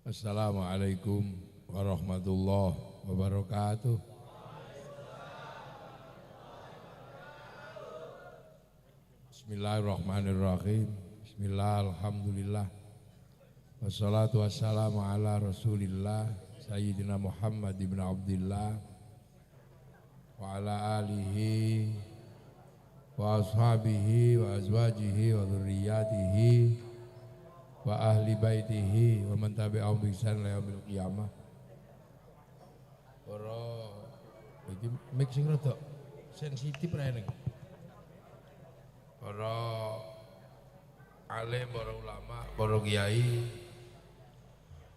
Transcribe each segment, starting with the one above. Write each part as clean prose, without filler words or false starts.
Assalamualaikum warahmatullahi wabarakatuh. Bismillahirrahmanirrahim. Bismillah, alhamdulillah. Wassalatu wassalamu ala rasulillah Sayyidina Muhammad ibn Abdillah wa ala alihi wa ashabihi wa azwajihi wa dhurriyyatihi wa ahli baitihi wa man tabi'ahum bi ihsan ila yaumil qiyamah. Para iki mixing rada sensitif rae ning. Para alim, para ulama, para kiai,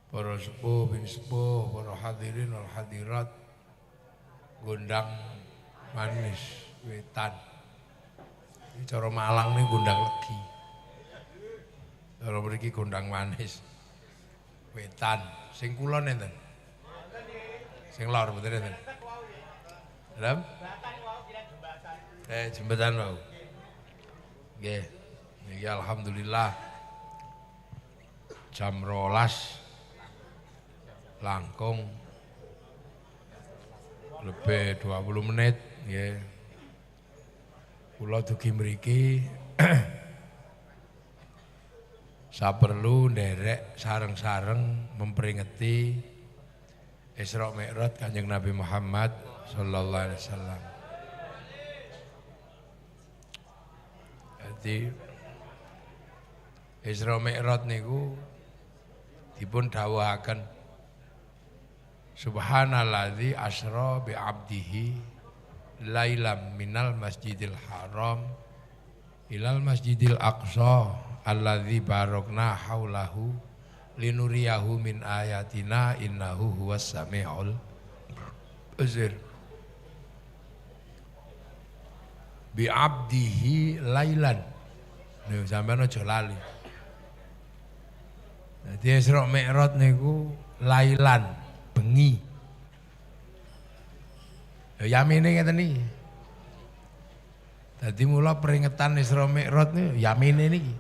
para sepuh bin sepuh, para hadirin wal hadirat, gondang manis wetan. Iki cara Malang nih gondang legi. Cara mriki gondang manis wetan. Sing kulon enten. Sing lor mboten enten. Dalam? Jembatan wau. Nggih. Niki alhamdulillah jam 12 langkung lebih 20 menit nggih. Kula dugi mriki saperlu nderek sareng-sareng memperingati Isra Mi'raj Kanjeng Nabi Muhammad sallallahu alaihi wasallam. Jadi Isra Mi'raj niku dipun dawuhaken Subhanalladzi asra bi 'abdihi lailam minal masjidil haram ilal masjidil aqsa alladzi barakna haulahu linuriyahu min ayatina innahu huwas samiul basir. Bi 'abdihi lailan. Nih sampeyan aja lali. Dadi Isra Mi'raj niku lailan, bengi. Ya yamine ngeten niki. Dadi mula peringatan Isra Mi'raj niku yamine niki.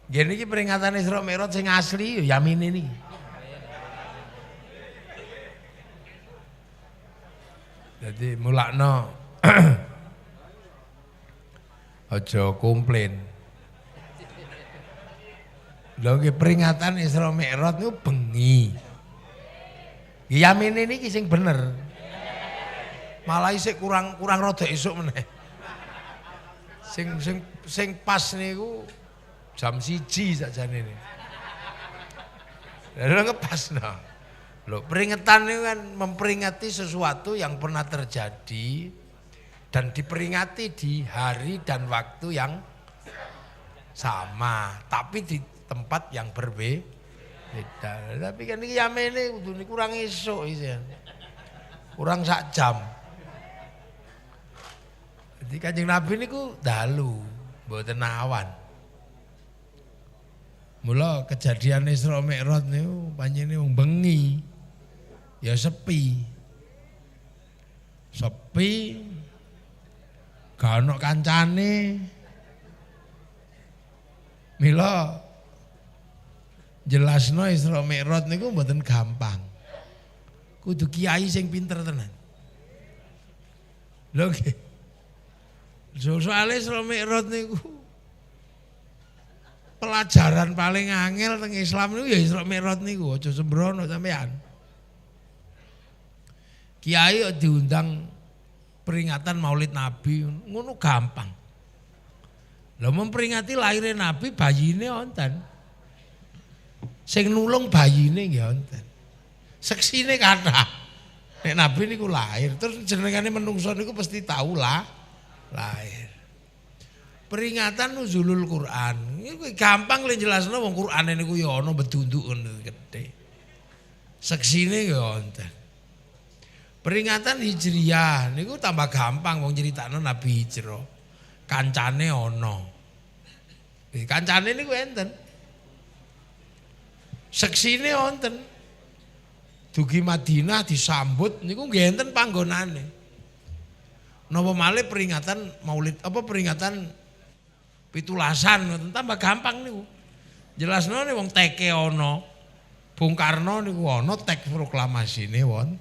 Nggih niki peringatan Isra Mi'raj sing asli ya yamine niki. Dadi mulakno aja komplain. Lho nggih peringatan Isra Mi'raj niku bengi. Yamine niki sing bener. Malah isih kurang rada esuk meneh. Sing pas niku jam 1 sakjane niku. Lha ngepasno. Lho peringatan itu kan memperingati sesuatu yang pernah terjadi dan diperingati di hari dan waktu yang sama, tapi di tempat yang berbeda. Tapi kan ini yamene kudune kurang esuk isian. Kurang sak jam. Jadi Kanjeng Nabi niku dalu, mboten awan. Mula kejadian Isra Mi'raj niku panjenenge wong bengi. Ya sepi. Sepi. Gak ono kancane. Mila jelasno Isra Mi'raj niku mboten gampang. Kudu kiai sing pinter tenan. Lho nggih. Soale Isra Mi'raj niku pelajaran paling angel teng Islam niku ya Isra Mi'raj niku, aja sembrono sampean. Kiai diundang peringatan Maulid Nabi ngono gampang. Lho memperingati lahirnya Nabi bayine wonten. Sing nulung bayine nggih wonten. Seksine kathah. Nek Nabi niku lahir, terus jenengane menungso niku pasti tahu lah lahir. Peringatan nuzulul Quran. Iku gampang le jelasno wong Qur'ane niku ya ana bedunduk ngono gedhe. Seksine ya wonten. Peringatan Hijriyah niku tambah gampang wong nyeritakno Nabi hijrah. Kancane ana. Kancane niku enten. Seksine wonten. Dugi Madinah disambut niku nggih enten panggonane. Napa malih peringatan Maulid peringatan pitulasan tambah gampang niku. Jelasno nek wong teke ana. Bung Karno niku ana teks proklamasine wonten.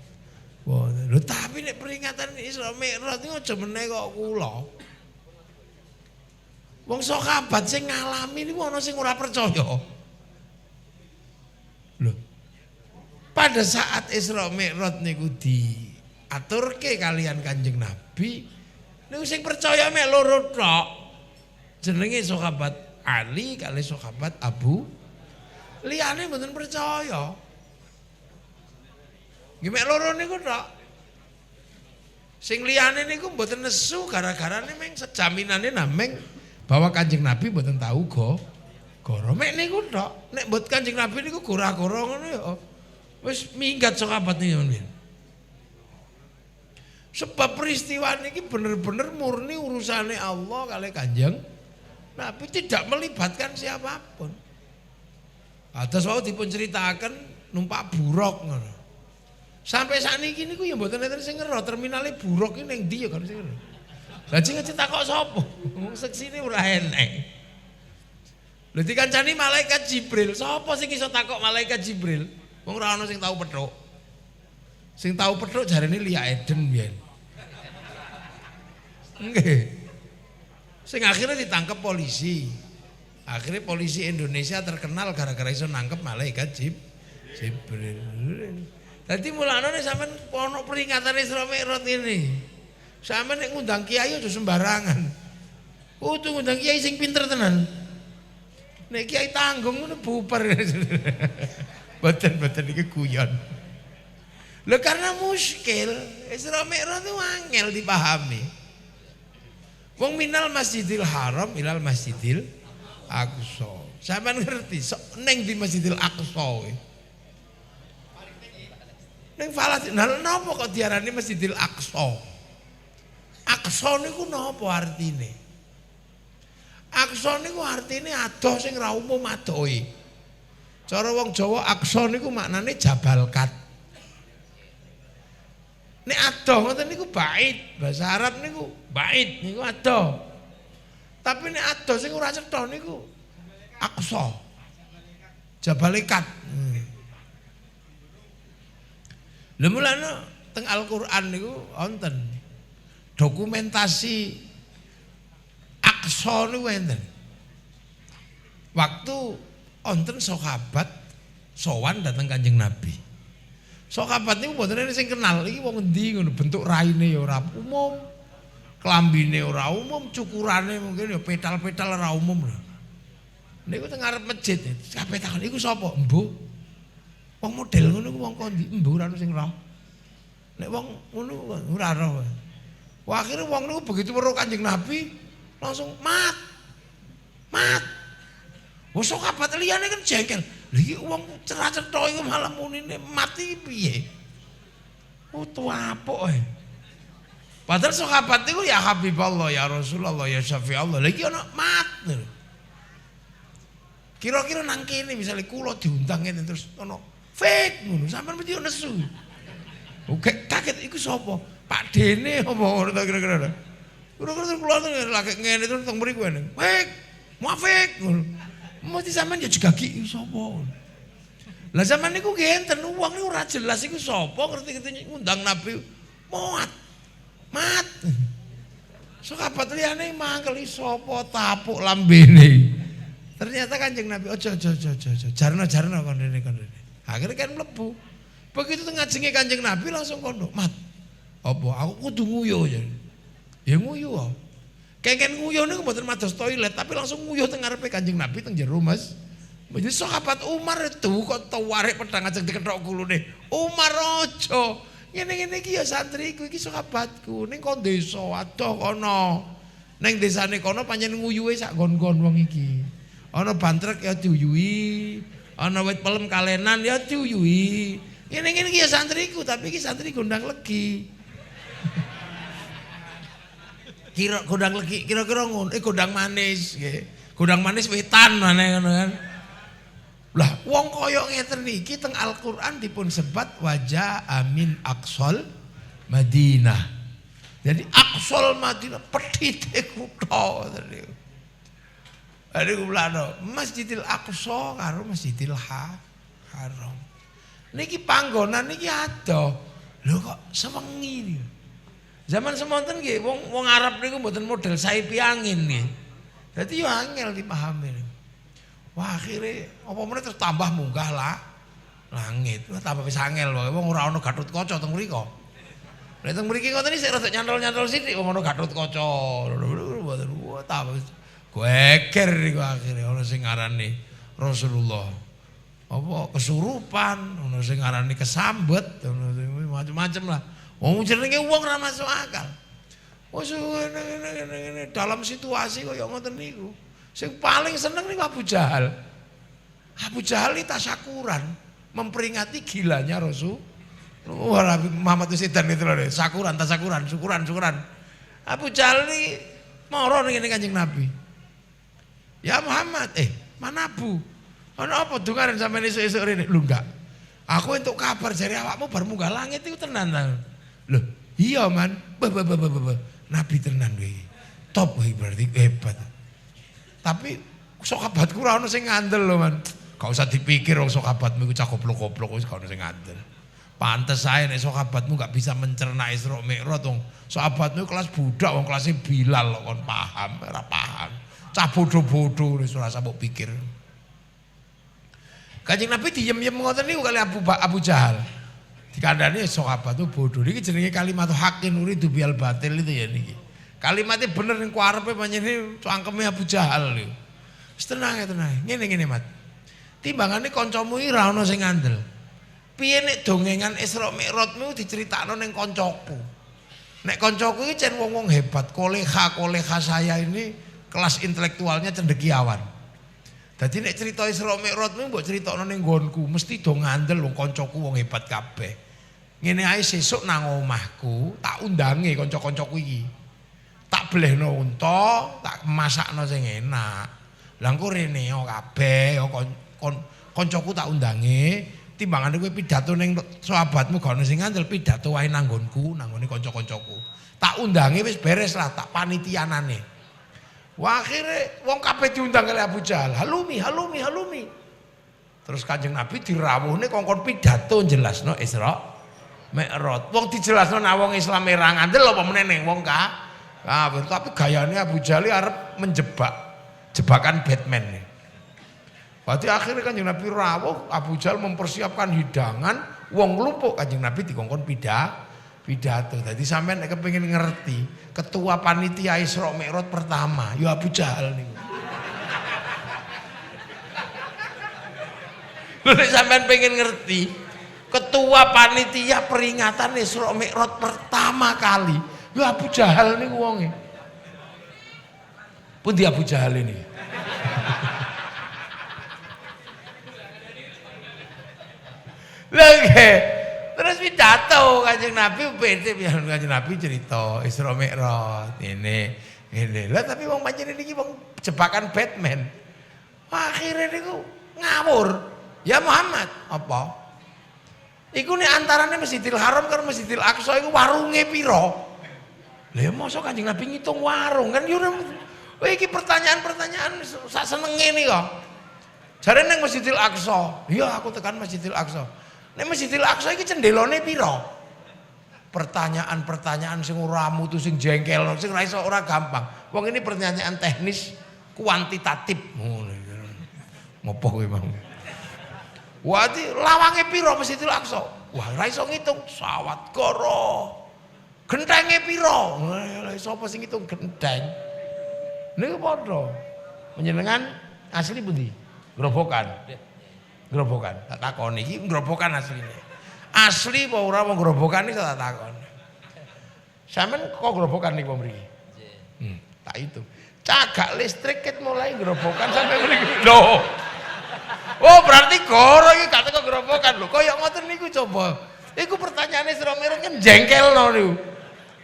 Lho tapi nek peringatan Isra Mi'raj niku aja meneh kok kula. Wong sahabat sing ngalami niku ana sing ora percaya. Lho. Pada saat Isra Mi'raj niku diaturke kalian Kanjeng Nabi, niku sing percaya mek loro tok. Jenenge sahabat Ali kali sahabat Abu. Liyane mboten percaya. Nggih mek loro niku tok. Sing liyane niku mboten nesu gara-garane meng sejaminane nameng bahwa Kanjeng Nabi mboten tahu goro. Mek niku tok. Nek mbot Kanjeng Nabi niku gora-gora ngono ya wis minggat sahabat niku. Sebab peristiwa niki bener-bener murni urusane Allah kali Kanjeng Nabi, tidak melibatkan siapapun. Atas wau dipun ceritaken numpak buruk ngono. Sampai sakniki niku ya mboten enten sing ngero terminale buruk iki ning ndi ya kan sing ngero. Lah sing takok sapa? Wong seksine ora enek. Lha dikancani malaikat Jibril. Sapa sing iso takok malaikat Jibril? Wong ora ana sing tau pethuk. Sing tau pethuk jarene Lia Eden biyen. Nggih. Sing akhirnya ditangkap polisi. Akhirnya polisi Indonesia terkenal gara-gara iso nangkep malaikat Jibril. Dadi mulane sampean ono peringatan Isra Mi'raj ini. Sampeyan nek ngundang kiai aja sembarangan. Kudu ngundang kiai sing pinter tenan. Nek kiai tanggung ngono bubar. Boten iki guyon. Lho karena muskil, Isra Mi'raj itu angel dipahami. Wong minal Masjidil Haram ilal Masjidil Aqsa. Sampeyan ngerti ning di Masjidil Aqsa kuwi. Ning Palestina, napa kok diarani Masjidil Aqsa? Aqsa niku napa artine? Aqsa niku artine adoh sing ra umum adohe. Cara wong Jawa Aqsa niku maknane Jabal Kat. Nek adoh ngoten niku bait, bahasa Arab niku bait niku adoh. Tapi nek adoh sing ora cetha niku Aqsa. Jabal Kat. Lha mulane teng Al-Qur'an niku wonten dokumentasi Aqsa niku wonten. Waktu wonten sahabat sowan dateng Kanjeng Nabi. Sahabat niku mboten sing kenal iki wong endi ngono, bentuk raine ya ora umum. Klambine ora umum, cukurane mungkin ya petal-petal ora umum. Niku teng ngarep masjid. Kabeh takon iku sapa? Embuh. Wong model ngono ku wong kondi? Embuh ora ono sing roh. Nek wong ngono ora roh. Wah akhire wong niku begitu weruh Kanjeng Nabi langsung mat. Wong sahabat liyane kan jengkel. Lha iki wong cerah-cetha iku malah munine mati piye? Tua apuk ae. Padahal sahabat niku ya Habiballah ya Rasulullah ya Syafi'allah. Lha iki ana mat. Kira-kira nang kene misale kula diundang ngene terus ana fake ngono, sampean mesti nesu. Oke, kaget iku sapa? Pak Dene apa ngono ta kira-kira. Kira-kira kula lagi ngene terus teng mriku ngene. Fake, muafik ngono. Mesti sampean ya jegagi iku sapa. Lah zaman niku nggih enten wong niku ora jelas iku sapa ngerti-ngerti ngundang Nabi mat. Sahabat liyane mangkel sapa tapuk lambene. Ternyata Kanjeng Nabi ojo jarno kondene. Akhirnya kan mlebu. Begitu tengah jenenge Kanjeng Nabi langsung kondo, "Mat. Apa aku kudu nguyu ya?" Ya nguyu. Kengken nguyuh niku mboten mados toilet, tapi langsung nguyuh teng ngarepe Kanjeng Nabi teng jero Mas. Jadi sahabat Umar itu kok tawarik pedang ajeng dikethok kulune. Umar aja. Ngene-ngene iki ya santriku iki sahabatku ning kok desa adoh kono. Ning desane kono pancen nguyuhe sak gon-gon wong iki. Ana bantrek ya diuyui, ana wit pelem kalenan ya diuyui. Ngene-ngene iki ya santriku, tapi iki santri gondang legi. Kira gondang legi, kira-kira ngono, gondang manis nggih. Gondang manis wetan maneh ngono kan. Lah wong kaya ngeten iki teng Al-Qur'an dipun sebat wajah amin aqsal Madinah. Jadi aqsal Madinah pedhite kutha tadi. Ari kulano Masjidil Aqsa karo Masjidil Haram. Niki panggonan niki adoh. Lho kok sewengi niku. Zaman semonten nggih wong Arab niku mboten model saipi angin nggih. Dadi yo angel dipahami. Wah akhirnya apa meneh terus tambah munggah lah langit. Wah tambah wis angel wae wong ora ana Gatotkaca teng mriko. Nek teng mriki ngoten iki sik rada nyantol-nyantol sithik wong ana Gatotkaca. Wah tambah geger niku akhirnya ana sing ngarani Rasulullah. Apa kesurupan, ana sing ngarani kesambet, ana sing macam-macam lah. Wong jenenge wong ora masuk akal. Wes ngene dalam situasi kaya ngoten niku. Sing paling seneng nih Abu Jahal. Abu Jahal ini tasyakuran memperingati gilanya Rasul. Wah, Muhammad Sedan itu loh, tasyakuran, syukuran. Abu Jahal ini moro ning Kanjeng Nabi. Ya Muhammad, mana Abu? Ana apa dungaren sampeyan esuk-esuk rene? Lho enggak. Aku entuk kabar jare awakmu bar munggah langit iku tenan ta. Lho, iya man. Nabi tenan kowe. Top kowe berarti hebat. Tapi sahabatku ora ono sing ngandel lho, Man. Gak usah dipikir wong sahabatmu iku cah goblok-goblok wis gak ono sing ngandel. Pantes ae nek sahabatmu gak bisa mencerna Isra Mi'raj wong sahabatmu kelas budak wong kelasé Bilal kok kon paham, ora paham. Cah bodoh-bodoh wis ora usah mbok pikir. Kanjeng Nabi diem-diem ngoten niku kali Abu Jahal. Dikandani sahabat itu bodoh. Niki jenenge kalimat haqqin uridu bil batil itu ya niki. Kalimatnya bener ning kuarepe panjenengan cangkeme Abu Jahal niku. Wis tenang ya tenang. Ngene Mat. Timbangane kancamu iki ra ono sing ngandel. Piye nek dongengan Isra Mi'rajmu diceritakno ning kancaku. Nek kancaku iki cen wong-wong hebat, koleha saya ini kelas intelektualnya cendekiawan. Dadi nek cerita Isra Mi'rajmu mbok critakno ning nggonku, mesti do ngandel wong kancaku wong hebat kabeh. Ngene ae sesuk nang omahku tak undange kanca-kancaku iki. Tak belehno unta, tak masakno sing enak. Lah engko rene kabeh kancaku tak undange, timbangane kowe pidato ning sahabatmu gak ono sing ngandel pidato wae nang nggonku, nang ngene kanca-kancaku. Tak undange wis beres lah, tak panitianane. Wah akhire wong kabeh diundang kali Abu Jahal. Halumi. Terus Kanjeng Nabi dirawuhne kongkon pidato jelasno Isra Mi'raj. Wong dijelasno nek wong Islam ora ngandel apa meneh ning wong tapi gayane Abu Jahal arep menjebak jebakan Batman nih. Berarti akhirnya Kanjeng Nabi rawuh, Abu Jahal mempersiapkan hidangan, wong nglumpuk Kanjeng Nabi dikongkon pidato. Jadi sampean nek kepengin ngerti, ketua panitia Isra Mi'raj pertama ya Abu Jahal niku. Lha nek sampean pengen ngerti, ketua panitia peringatan Isra Mi'raj pertama kali ya Abu Jahal niku wonge. Pundi Abu Jahal ini? Lagi terus pidato Kanjeng Nabi Kanjeng Nabi cerita Isra Mi'raj ini. Lah tapi wong pancen niki wong jebakan Batman. Akhirnya niku ngawur. Ya Muhammad, apa? Iku nek antarane Masjidil Haram karo Masjidil Aqsa iku warunge pira? Lah ya mosok Kanjeng Nabi ngitung warung kan yo iki pertanyaan-pertanyaan sak senenge nih kok. Jare nang Masjidil Aqsa. Iya aku tekan Masjidil Aqsa. Nek Masjidil Aqsa iki cendelone pira? Pertanyaan-pertanyaan sing ora mutu sing jengkel, sing ora iso ora gampang. Wong ini pertanyaan teknis kuantitatif. Ngono. Ngopo kowe mang? Wah, lawange pira Masjidil Aqsa? Wah, ora iso ngitung. Sawat kara. Gentenge pira? Lah sapa sing ngitung genteng? Niku padha. Panjenengan asli pundi? Grobogan. Grobogan. Tak takoni iki grobogan asline. Asli apa ora wong grobogan iki tak takoni. Sampeyan kok grobogan niku mriki? Nggih. Tak itu. Cagak listrik ket mulai grobogan sampai mriki. Lho. Oh, berarti goro iki gak teko grobogan lho. Kaya ngoten niku coba. Iku pertanyaane Sira Mireng kan jengkelno niku.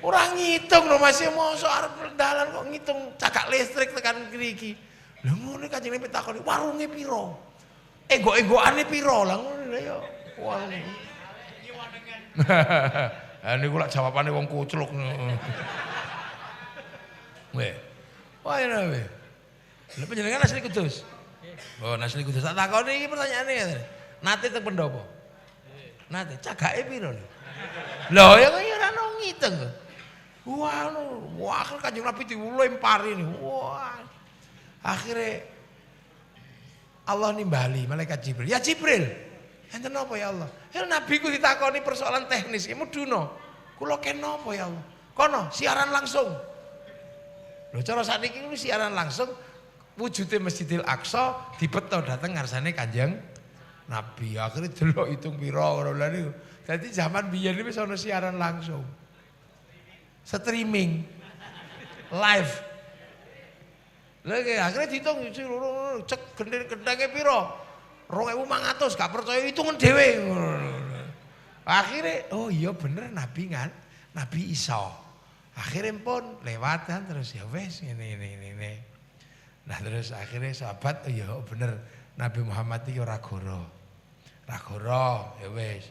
Ora ngitung lho Mas, mosok arep dalan kok ngitung cagak listrik tekan mriki. Lha ngono Kanjeng Nabi takoni, warunge piro? Ego-egokane piro? Lah ngono ya. Warung. Ha niku lak jawabane wong kucluk. Weh. Wah ya weh. Lha panjenengan asli Kudus? Oh, asli Kudus. Tak takoni iki pertanyaane. Nate teng pendopo? Nate cagake piro lho? Lho ya kok ora ono ngitung. Wah, akhir Kanjeng Nabi dilempari nih. Wah. Akhirnya Allah nimbali malaikat Jibril. Ya Jibril, enten napa ya Allah? Ya Nabi ku ditakoni persoalan teknis, ya muduna. Kula ken napa ya Allah? Kono siaran langsung. Lho cara sakniki ku siaran langsung wujude Masjidil Aqsa dibeto dateng ngarsane Kanjeng Nabi. Akhirnya delok hitung pira ora niku. Dadi zaman biyen wis ana siaran langsung. Streaming live. Lagi akhirnya dihitung cek gendenge piro 2.500 gak percaya hitungan dhewe. Akhirnya oh iya bener Nabi kan Nabi Isa. Akhirnya pun lewatan terus ya wes ini. Nah terus akhirnya sahabat oh iya bener Nabi Muhammad iki ora goro. Ora goro ya wes.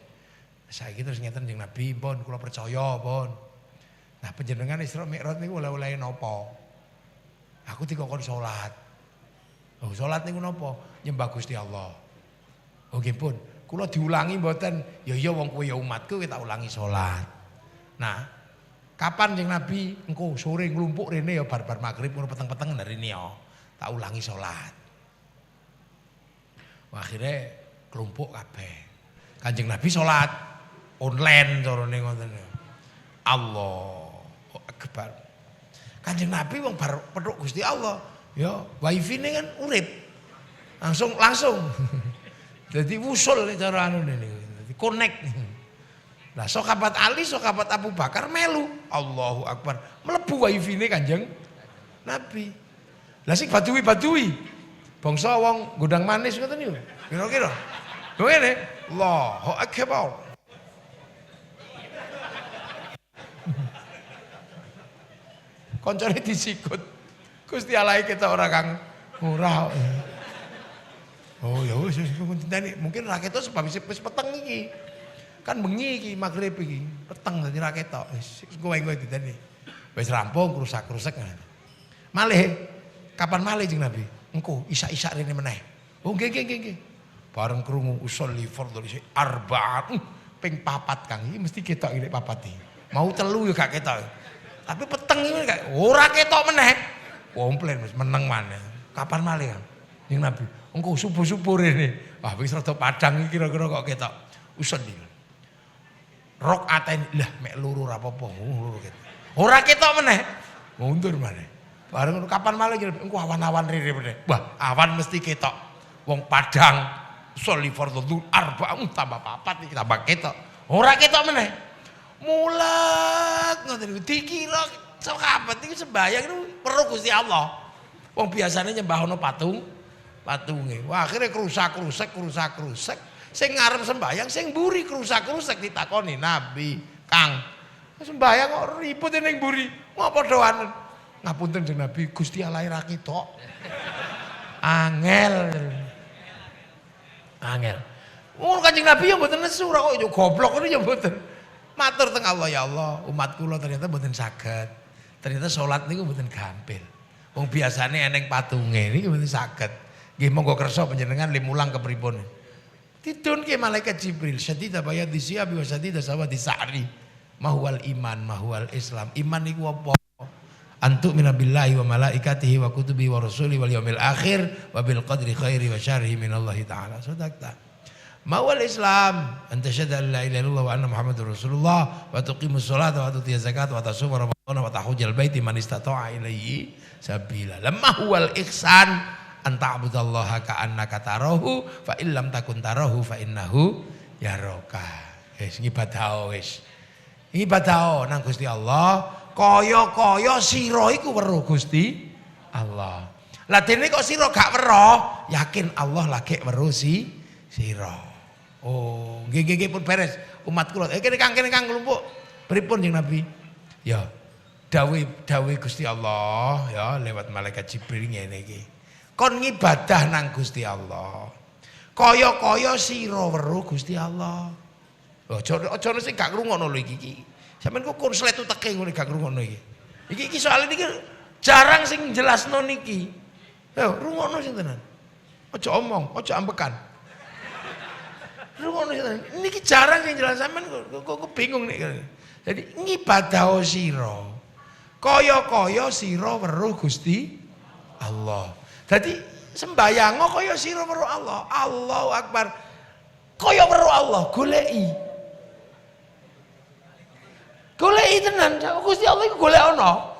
Saiki terus ngeten jeung Nabi pun kula percaya pun. Nah panjenengan Isra Mi'raj niku oleh-oleh napa? Aku dikongkon salat. Oh salat niku napa? Nyembah Gusti Allah. Oh nggih pun, kula diulangi mboten. Ya iya wong kowe ya umatku tak ulangi salat. Nah, kapan Kanjeng Nabi engko sore nglumpuk rene ya bar-bar magrib ngono peteng-peteng rene ya. Tak ulangi salat. Wah akhire kelumpuk kabeh. Kanjeng Nabi salat online carane ngoten. Allahu Akbar. Kanjeng Nabi wong bar petuk Gusti Allah, ya wifi-ne kan urip. Langsung. Jadi wusul cara anu niku, dadi connect. Lah sahabat Ali, sahabat Abu Bakar melu. Allahu Akbar. Mlebu wifi-ne Kanjeng Nabi. Lah sing badui-badui. Bangsa wong gondang manis ngoten niku. Kira-kira. Lho ngene, Allahu Akbar. Koncone disikut. Gusti Allah kita orang kang murah. Oh ya wis mungkin rakyat itu sebab wis peteng iki. Kan bengi iki magrib iki. Peteng dadi rakyat tok. Wis kowe-kowe diteni. Wis rampung rusak-rusek. Malih kapan malih Jeng Nabi? Engko isak-isak rene meneh. Oh nggih. Bareng krungu usolli fardhu arba'at. Ping 4 Kang. Iki mesti ketok iki papat iki. Mau telu ya gak ketok. Tapi peteng ini kayak ora ketok meneh. Komplain wis meneng maneh. Kapan malih Kang? Ning Nabi. Engko subuh-subuh rene. Wah wis rada padang iki kira-kira kok ketok. Usen iki. Rakaat lah mek loro ora apa-apa. Loro ketok. Ora ketok meneh. Mundur maneh. Bareng kapan malih engko awan-awan rene meneh. Wah, awan mesti ketok. Wong Padang sholli fardhu arba'ah tambah 4 iki tambah ketok. Ora ketok meneh. Mulak ngoten niku dikira sahabat iki sembayang niku perlu Gusti Allah. Wong biasane nyembah ana patunge. Wah akhirnya krusak-krusek. Sing ngarep sembayang sing mburi krusak-krusek ditakoni Nabi, Kang. Sembayang kok ribut ning mburi. Ngopo doanen? Ngapunten Jeng Nabi, Gusti Allah ra ketok. Angel. Ngono Kanjeng Nabi ya mboten nesu ora kok yo goblok ngono ya mboten. Matur teng Allah ya Allah, umat kula ternyata mboten saged. Ternyata salat niku mboten gampil. Wong biasane eneng patunge niki mboten saged. Nggih monggo kersa panjenengan limulang kepripun. Didunke malaikat Jibril, syadida bayad disiabi wa syadida sawadi sa'ri. Mahwal iman, mahwal Islam. Iman niku apa? Antu minabillahi wa malaikatihi wa kutubihi wa rasuli wal yaumil akhir wa bil qadri khairi wa syarrihi minallahi ta'ala. Sadaqta. Mawal Islam anta syahada la ilaha illallah wa anna Muhammadur Rasulullah wa tuqimus sholata wa tutiyaz zakat wa tasuma ramadhana wa tahujjal baiti man istata'a ilaihi sabila. Lamma huwal ihsan an ta'budallaha ka'annaka tarahu fa illam takun tarahu fa innahu yaraka. Wis ngibadah wis. Ibadah nang Gusti Allah, kaya-kaya sira iku weruh Gusti Allah. Lah dene kok sira gak weruh, yakin Allah lagi weruh sira. Oh, nggih pun beres umat kula. Kene Kang kelompok pripun Jeng Nabi? Ya, dawuh Gusti Allah ya lewat malaikat Jibril ngene iki. Kon ngibadah nang Gusti Allah. Kaya-kaya sira weruh Gusti Allah. Aja sing gak ngrungokno lho iki. Sampeyan kok konslet uteke ngene gak ngrungokno iki. Iki soal iki jarang sing jelasno niki. Yo rungokno sing tenan. Aja omong, aja ambekan. Rungokno sing tenan. Niki jarang sing jelas sampeyan kok bingung nek. Jadi ngibadah sira. Kaya-kaya sira weruh Gusti Allah. Dadi sembayang kaya sira weruh Allah. Allahu Akbar. Kaya weruh Allah goleki. Goleki tenan, Gusti Allah iku golek ana.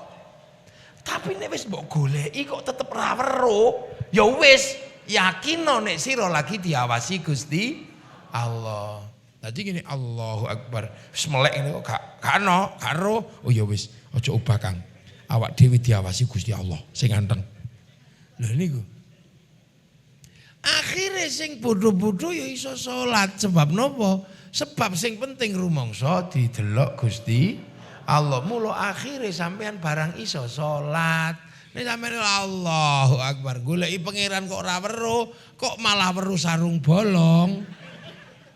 Tapi nek wis mbok goleki kok tetep ra weruh, ya wis yakino nek sira lagi diawasi Gusti Allah. Dadi ngene Allahu Akbar. Wis melek ngene kok gak ana, karo. Oh ya wis, aja ubah Kang. Awak dhewe diawasi Gusti Allah sing anteng. Lha niku. Akhire sing bodho-bodho ya iso salat sebab napa? Sebab sing penting rumangsa didelok Gusti Allah. Mula akhire sampean barang iso salat. Nek sampeyan Allahu Akbar goleki pangeran kok ora weruh, kok malah weruh sarung bolong.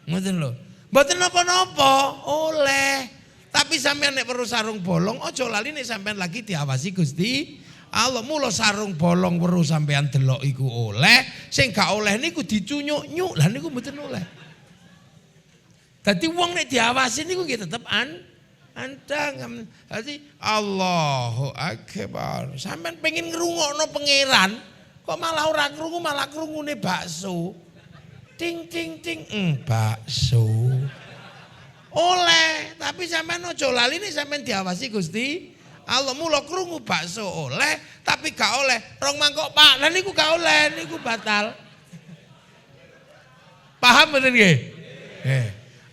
Ngoten lho. Mboten napa-napa, oleh. Tapi sampean nek weruh sarung bolong aja lali nek sampean lagi diawasi Gusti Allah. Mula sarung bolong weruh sampean delok iku oleh, sing gak oleh niku dicunyuk-nyuk. Lah niku mboten oleh. Dadi wong nek diawasi niku nggih tetep antang. Dadi Allahu Akbar. Sampeyan pengen ngrungokno pangeran, kok malah ora krungu, malah krungune bakso. Ting ting ting, bakso. Oleh, tapi sampeyan aja lali nek sampeyan diawasi Gusti Allah. Mula krungu bakso oleh, tapi gak oleh. Rong mangkok Pak, lah niku gak oleh, niku batal. Paham mboten nggih?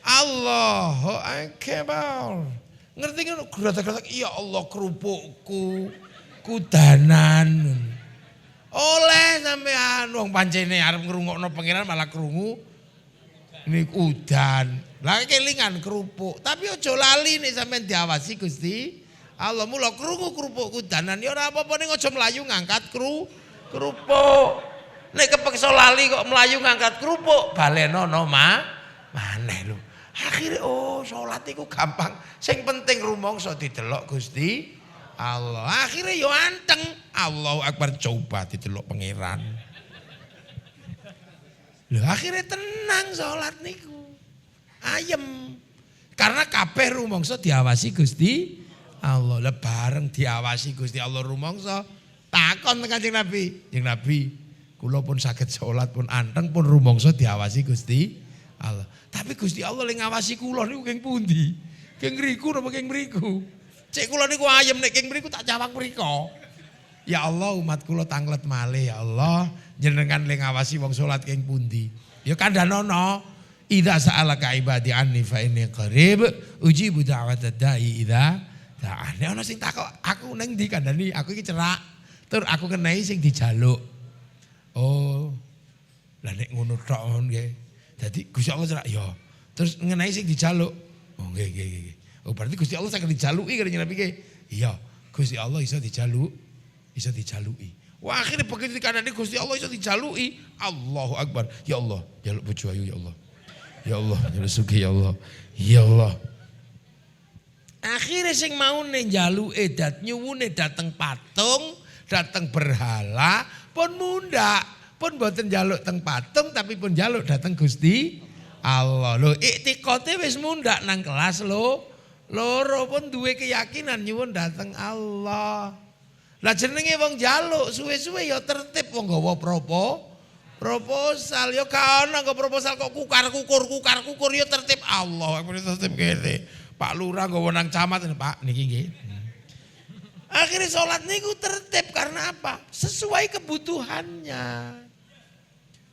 Allahu Akbar. Ngerti kan gratak-gratak ya Allah kerupukku kudanan. Oleh sampean wong pancene arep ngrungokno pangeran malah krungu niku udan. Lah kelingan kerupuk, tapi aja lali nek sampean diawasi Gusti Allah. Mula krungu kerupuk kudanan ya ora apa-apa ning aja mlayu ngangkat kerupuk. Nek kepeksa lali kok mlayu ngangkat kerupuk balenono maneh lho. Akhirnya salat iku gampang. Sing penting rumangsa didelok Gusti Allah. Akhirnya yo anteng. Allahu Akbar coba didelok pangeran. Lho akhirnya tenang salat niku. Ayem. Karena kabeh rumangsa diawasi Gusti Allah. Lah bareng diawasi Gusti Allah rumangsa takon Kanjeng Nabi. Kanjeng Nabi, kula pun saged salat pun anteng pun rumangsa diawasi Gusti Allah. Tapi Gusti Allah yang ngawasi kula niku keng pundi? Keng mriku napa keng mriku? Cek kula niku ayem nek keng mriku tak cawang mriko. Ya Allah umat kula tanglet malih ya Allah, jenengan le ngawasi wong salat keng pundi? Ya kandhanono, idza sa'alaka ibadi anni fa inni qarib ujibu da'watad da'i idza da'ani. Ana sing takok aku ning ndi kandhani? Aku iki cerak. Tur aku kenehi sing dijaluk. Oh. Lah nek ngono tok nggih. Jadi Gusti Allah cerak ya. Terus ngenai sing dijaluk. Oh nggih. Oh berarti Gusti Allah saged dijaluki karo Nabi nggih. Iya, Gusti Allah iso dijaluki. Wah akhirnya begitu dikandani Gusti Allah iso dijaluki. Allahu Akbar. Ya Allah, jaluk bojo ayu ya Allah. Ya Allah, jaluk sugih ya Allah. Ya Allah. Akhirnya sing mau njaluke nyuwune dateng patung, dateng berhala, pun mundak. Pun mboten njaluk teng patung tapi pun njaluk dateng Gusti Allah. Lho iktikote wis mundak nang kelas lho. Loro pun duwe keyakinan nyuwun dateng Allah. Lah jenenge wong njaluk suwe-suwe ya tertib wong gawa Proposal yo gak ono kok proposal kok kukar-kukur yo tertib Allah aku tertib kene. Pak Lurah nggawa nang camat Pak niki nggih. Akhirnya sholat niku tertib karena apa? Sesuai kebutuhannya.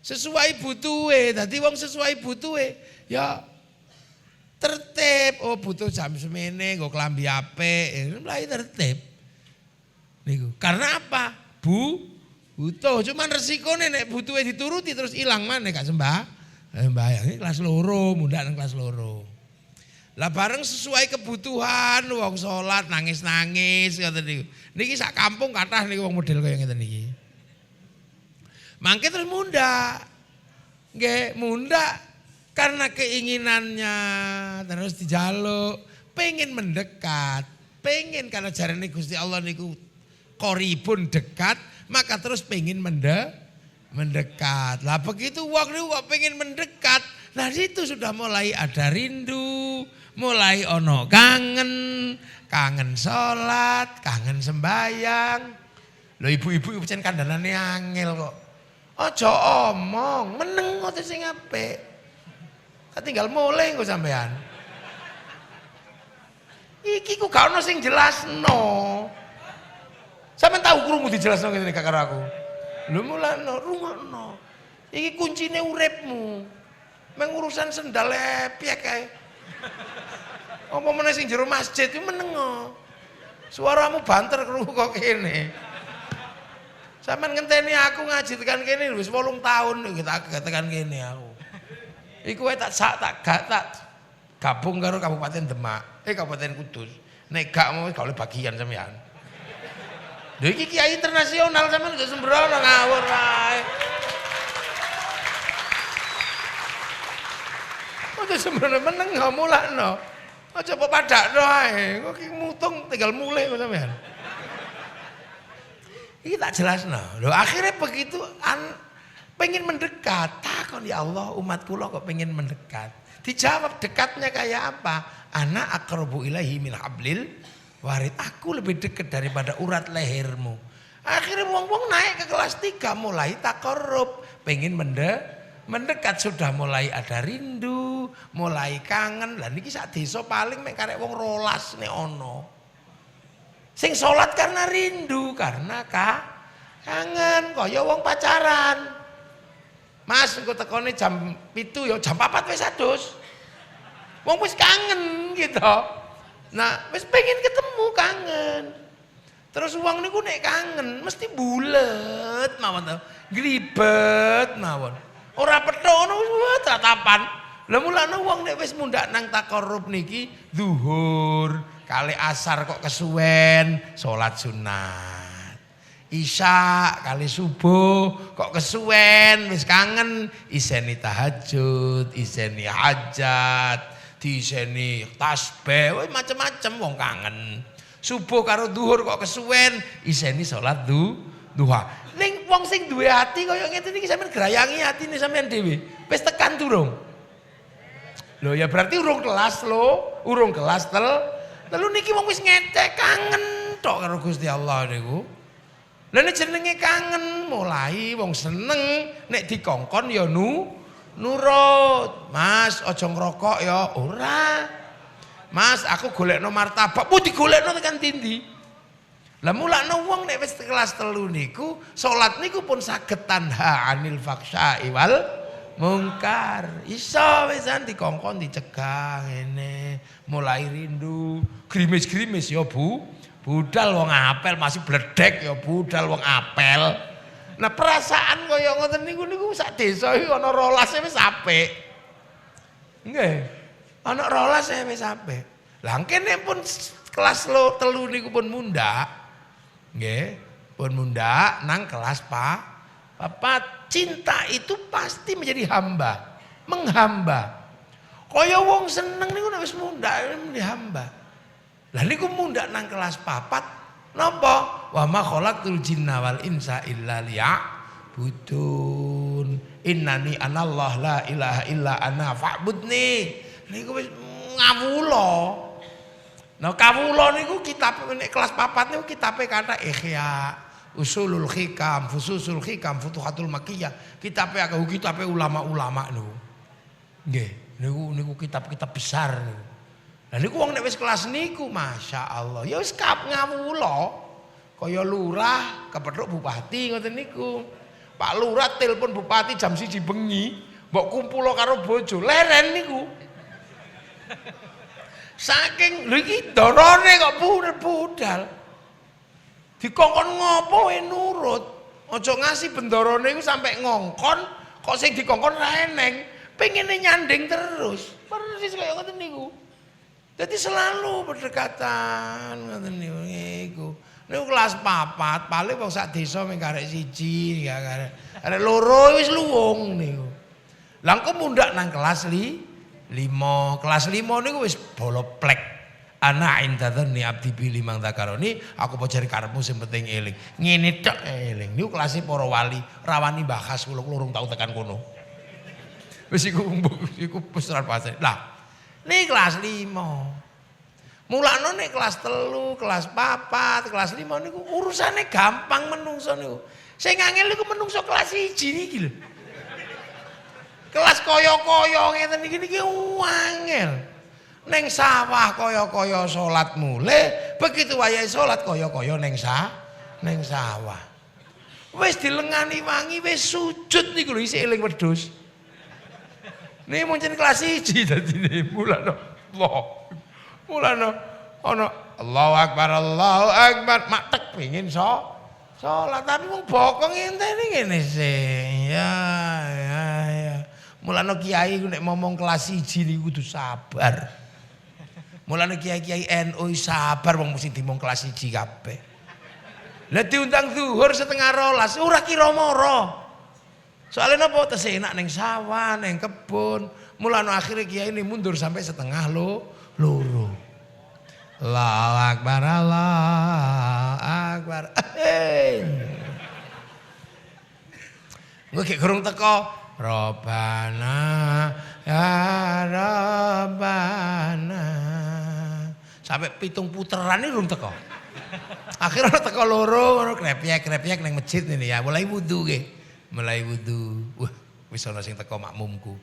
Sesuai butuhe. Dadi wong sesuai butuhe ya tertib. Oh butuh jam semene nggo klambi apik, mulai tertib. Niku. Karena apa? Butuh. Cuman resikone nek butuhe dituruti terus ilang maneh gak sembahyang. Kelas loro, mundak nang kelas loro. Lah bareng sesuai kebutuhan wong salat nangis-nangis ngoten niku. Niki sak kampung kathah niku wong model kaya ngeten niki. Mangke terus mundak. Nggih, mundak karena keinginannya terus dijaluk, pengen mendekat, pengen karena jarane Gusti Allah niku qoribun dekat, maka terus pengen mendekat. Lah begitu wong niku kok pengen mendekat, nah itu sudah mulai ada rindu. Mulai ono kangen sholat, kangen sembayang. Lho ibu-ibu pancen kandhanane angel kok. Aja omong, meneng kok sing apik. Tak tinggal mulai kok sampean. Iki ku gak ono sing jelasno. Sampeyan tahu krungu dijelasno ngene karo aku. Lho mulane rungokno. Iki kuncine uripmu. Meng urusan sendal piye kae. Apa meneh sing jero masjid iku menengo. Suaramu banter krungu kok kene. Sampeyan ngenteni aku ngaji tekan kene wis 8 tahun iki tak tekan kene aku. Iku tak gabung karo Kabupaten Demak, Kabupaten Kudus. Nek gak mau gak oleh bagian sampean. Lho iki kiai internasional sampean gak sembrono ngawur wae. Aja sembrono meneng gak mulakno. Aja kok padakno ae. Kok iki mutung tinggal mulai kok sampean. Iki tak jelasno. Lho akhirnya begitu pengen mendekat. Takon ya Allah umat kula kok pengen mendekat. Dijawab dekatnya kayak apa? Ana aqrabu ilaihi min hablil warid. Aku lebih dekat daripada urat lehermu. Akhirnya wong-wong naik ke kelas 3 mulai takarrub, pengen mendekat sudah mulai ada rindu, mulai kangen. Lah niki sak desa paling mek karek wong 12 nek ono. Sing salat karena rindu, karena kangen kaya wong pacaran. Mas engko tekone jam 7 ya jam 4 wis adus. Wong wis kangen gitu. Nah, wis pengen ketemu kangen. Terus wong niku nek kangen mesti bulet mawon to. Glibet mawon. Ora petok ngono wis tatapan. Lah mulane wong nek wis mundhak nang takarrub niki zuhur, kali asar kok kesuwen salat sunat. Isya kali subuh kok kesuwen wis kangen iseni tahajud, iseni hajat, diseni tasbih, wis macem-macem wong kangen. Subuh karo zuhur kok kesuwen iseni salat duha. Ning wong sing duwe ati kaya ngene iki sampean grayangi atine sampean dhewe. Wis tekan durung? Lho ya berarti urung kelas lho, urung kelas telu niki wong wis ngecek kangen tok karo Gusti Allah niku. Lah nek jenenge kangen mulai wong seneng nek dikongkon ya nurut. Mas aja ngrokok ya ora. Mas aku golekno martabak, mu digolekno tekan tindi. Lah mulakno wong nek wis kelas 3 niku salat niku pun saged tanha anil faksai wal mungkar. Iso wisan dikongkon dicegah ngene, mulai rindu, grimis-grimis ya budal wong apel masih bledek ya budal wong apel. Nah perasaan kaya ngoten niku sak desa iki ana 12 wis apik. Nggih. Ana 12 wis apik. Lah kene pun kelas 3 niku pun mundak. Nggih, pun mundak nang kelas papat. Cinta itu pasti menjadi hamba, menghamba. Kaya wong seneng niku nek wis mundak menjadi hamba. Lah niku mundak nang kelas 4 napa? Wa ma khalaqtul jinna wal insa illa liya'budun. Innani anallah la ilaha illa ana fa'budni. Niku wis ngawula. Nah kawula niku kitab nek kelas 4 niku kitabe kata Ihya Usulul Hikam, Fususul Hikam, Futuhatul Makkiyah, kitabe ulama-ulama niku. Nggih, niku kitab-kitab besar niku. Lah niku wong nek wis kelas niku masyaallah, ya wis ngawula. Kaya lurah kepethuk bupati ngoten niku. Pak Lurah telepon bupati jam 1 bengi, mbok kumpul karo bojo, leren niku. Saking lho iki dorone kok budal. Dikongkon ngopo nurut. Aja ngasih bendarane iku sampe ngongkon, kok sing dikongkon ra eneng, pengene nyanding terus. Persis kaya ngoten niku. Jadi selalu berdekatan ngoten niku. Niku kelas 4, paling wong sak desa mung karek 1, karek 2 wis luwung niku. Lah engko mundak nang kelas 5. Kelas 5 niku wis boloplek. Ana indadzanni abdi bi limang dzakaroni, aku apa jare karepmu sing penting eling. Ngene tok eling. Niku kelase para wali, rawani bahas kula urung tau tekan kono. Wis iku pusran pasir. Lah ini kelas 5. Mulane nek kelas 3, kelas 4, kelas 5 niku urusane gampang menungso niku. Sing angel niku menungso kelas 1 niki lho. Kelas kaya-kaya ngeten niki angel. Ning sawah kaya-kaya salat mulih, begitu wayahe salat kaya-kaya ning sawah. Wis dilengani wangi wis sujud niku lho isih eling wedhus. Ini mungkin kelas 1 dadine mulane Allah. Mulane ana Allahu Akbar mak tek pengin salat tapi wong bokong ngenteni ngene sih. Ya. Mulane kiai nek ngomong kelas 1 niku kudu sabar. Mulane kiai-kiai NU sabar wong mesti dimong kelas 1 kabeh. Lah diundang zuhur 11:30 ora kira mara. Soalnya napa tesih enak ning sawah, ning kebun. Mulane akhire kiai ini mundur sampai 1:30 loro. Allahu Akbar, Allahu Akbar. Engko gurung teko. Robbana ya Robbana. Sampai 7 puteran iki urung teko. Akhirnya teko loro ngono krepyek ning masjid ini ya. Mulai wudu nggih. Mulai wudu, wah wis ana sing teko makmumku.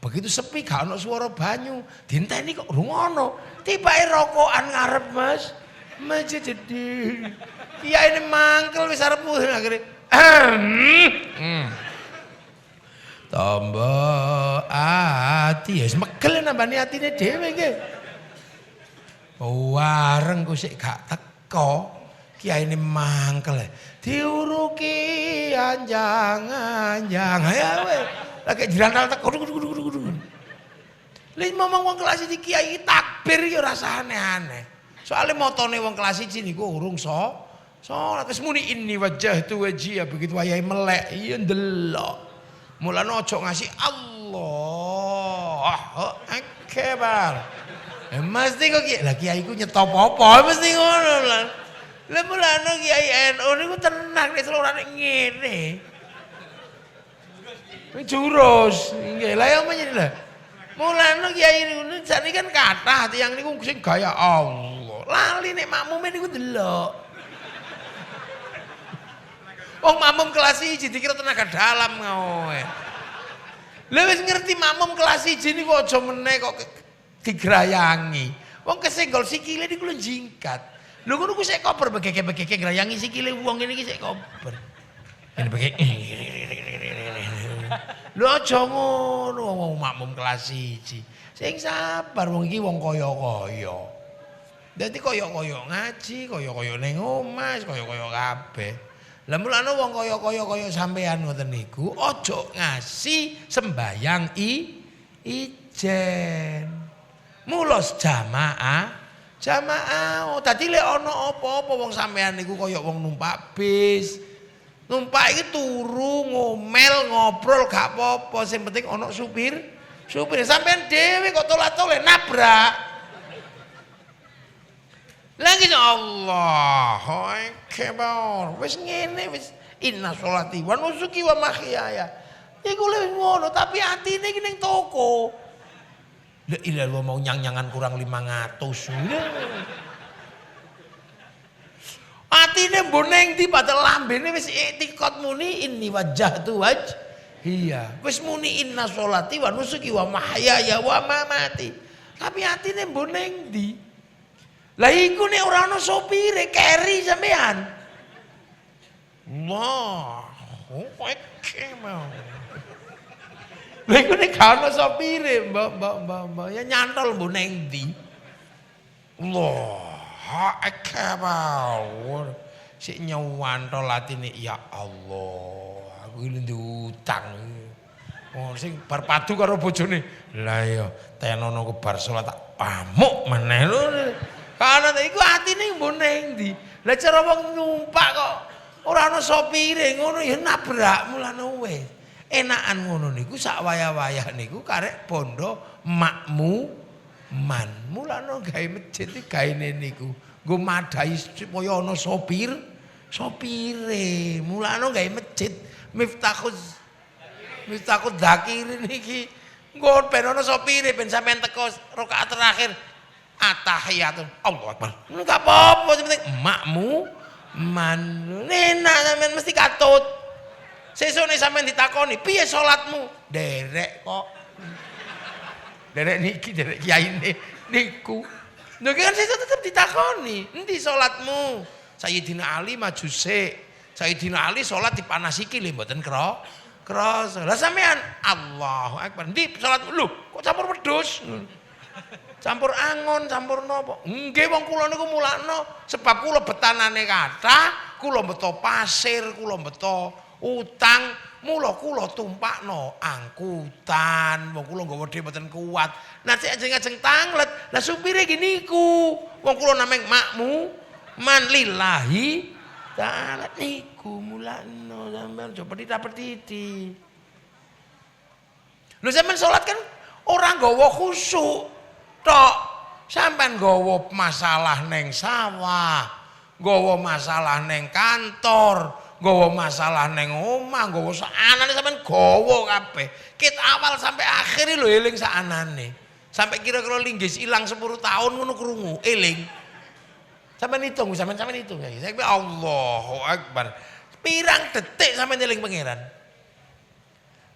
Begitu sepi gak ana swara banyu, dinteni kok rungono. Tibake rokokan ngarep Mas. Masjid jedhi. Kiyaine mangkel wis arep akhire. Tombo ati wis megel nambani atine dhewe nggih. Wareng ku sik gak teko. Kiyaine mangkel. Diuruki anjang-anjang ya we. Lagi jirantal tek kudu. Lha momong wong kelas 1 kiai takbir ya rasa aneh-aneh. Soale motone wong kelas 1 niku urung salat wis muni inni wajjahtu wajhiya begitu wayahe melek iya ndelok. Mulane aja ngasih Allahu Akbar. Mesti kok kiai ku nyetop apa mesti ngono lho. Lah mulane kiai NU niku tenang nek selorane ngene. Jurus. Nggih, lha ya menyen lho. Mulane kiai niku sakniki kan kathah tiyang niku sing gaya Allah. Lali nek makmume niku delok. Wong makmum kelas 1 dikira tenaga dalam ngono. Lha wis ngerti makmum kelas 1 niku aja meneh kok digrayangi. Wong kesenggol sikile niku lho jingkat. Lho ngono ku sik kober begeke-begeke grayangi sikile wong ngene iki sik kober. Ngene begeke. Lho aja ngono wong makmum kelas 1. Sing sabar wong iki wong kaya-kaya. Dadi kaya-kaya ngaji, kaya-kaya ning omah, kaya-kaya kabeh. Lah mulane wong kaya-kaya sampean ngoten niku aja ngasih sembayang ijen. Mulos jamaah. Oh dadi lek ana apa-apa wong sampean niku kaya wong numpak bis. Numpak iki turu, ngomel, ngobrol gak apa-apa, sing penting ana supir. Sampean dhewe kok tolat-tole nabrak. Lagi Allahu Akbar. Wis ngene wis inna sholati wa nusuki wa mahyaya. Iku lho ngono tapi atine iki ning toko. Lah iya lu mau nyang-nyangan kurang 500. Atine atine mboneng ndi padahal lambene wis iktikad muni inni wajjahtu iya wis muni inna sholati wa nusuki wa mahyaya wa mamati tapi atine mboneng ndi lah iku nek ora ana sopire keri sampean wah kok mau lha iku nek gak ana sopire mbak ya nyantol mboneng ndi Allah akbar sik nyawantol atine ya Allah aku iki diutang oh sing bar padu karo bojone lah ya tenono ke bar salat tak pamuk meneh lho kana iku atine mboneng ndi lah cara wong numpak kok ora ana sopire ngono ya nabrak mulane wis enakan ngono niku sak wayah-wayah niku karek bondo makmu man mulane gawe masjid iki gaene niku nggo madhahi supaya ana sopire mulane gawe masjid miftahuz dzakir niki nggo ben ana sopire ben sampean teko rakaat terakhir atahiyatun Allahu akbar enggak apa-apa penting makmu man enak sampean mesti katut sesuk nek sampean ditakoni piye salatmu derek kok derek niki derek kiyaine niku lho kan sesuk tetep ditakoni endi salatmu Sayyidina Ali maju sik Sayyidina Ali salat dipanasiki lho mboten krasa lah sampean Allahu akbar endi salatmu lho kok campur wedhus campur angon campur napa nggih wong kula niku mulakno sebab kula betanane kathah kula beto pasir kula beto utang mula kula tumpakno angkutan wong kula nggawa dhewe mboten kuat nah sik ajeng-ajeng tanglet lah supire iki niku wong kula nameng makmu man lillahi ta'ala niku mulakno sampean aja petita-petiti lho sampean salat kan ora nggawa khusyuk tok sampean nggawa masalah neng sawah nggawa masalah neng kantor nggawa masalah neng omah nggawa saanane sampean gawa kabeh kit awal sampai akhir lho eling saanane sampai kira-kira linggis ilang 10 tahun ngono krungu eling sampean hitung sampean hitung ya saya Allahu akbar pirang detik sampean eling pangeran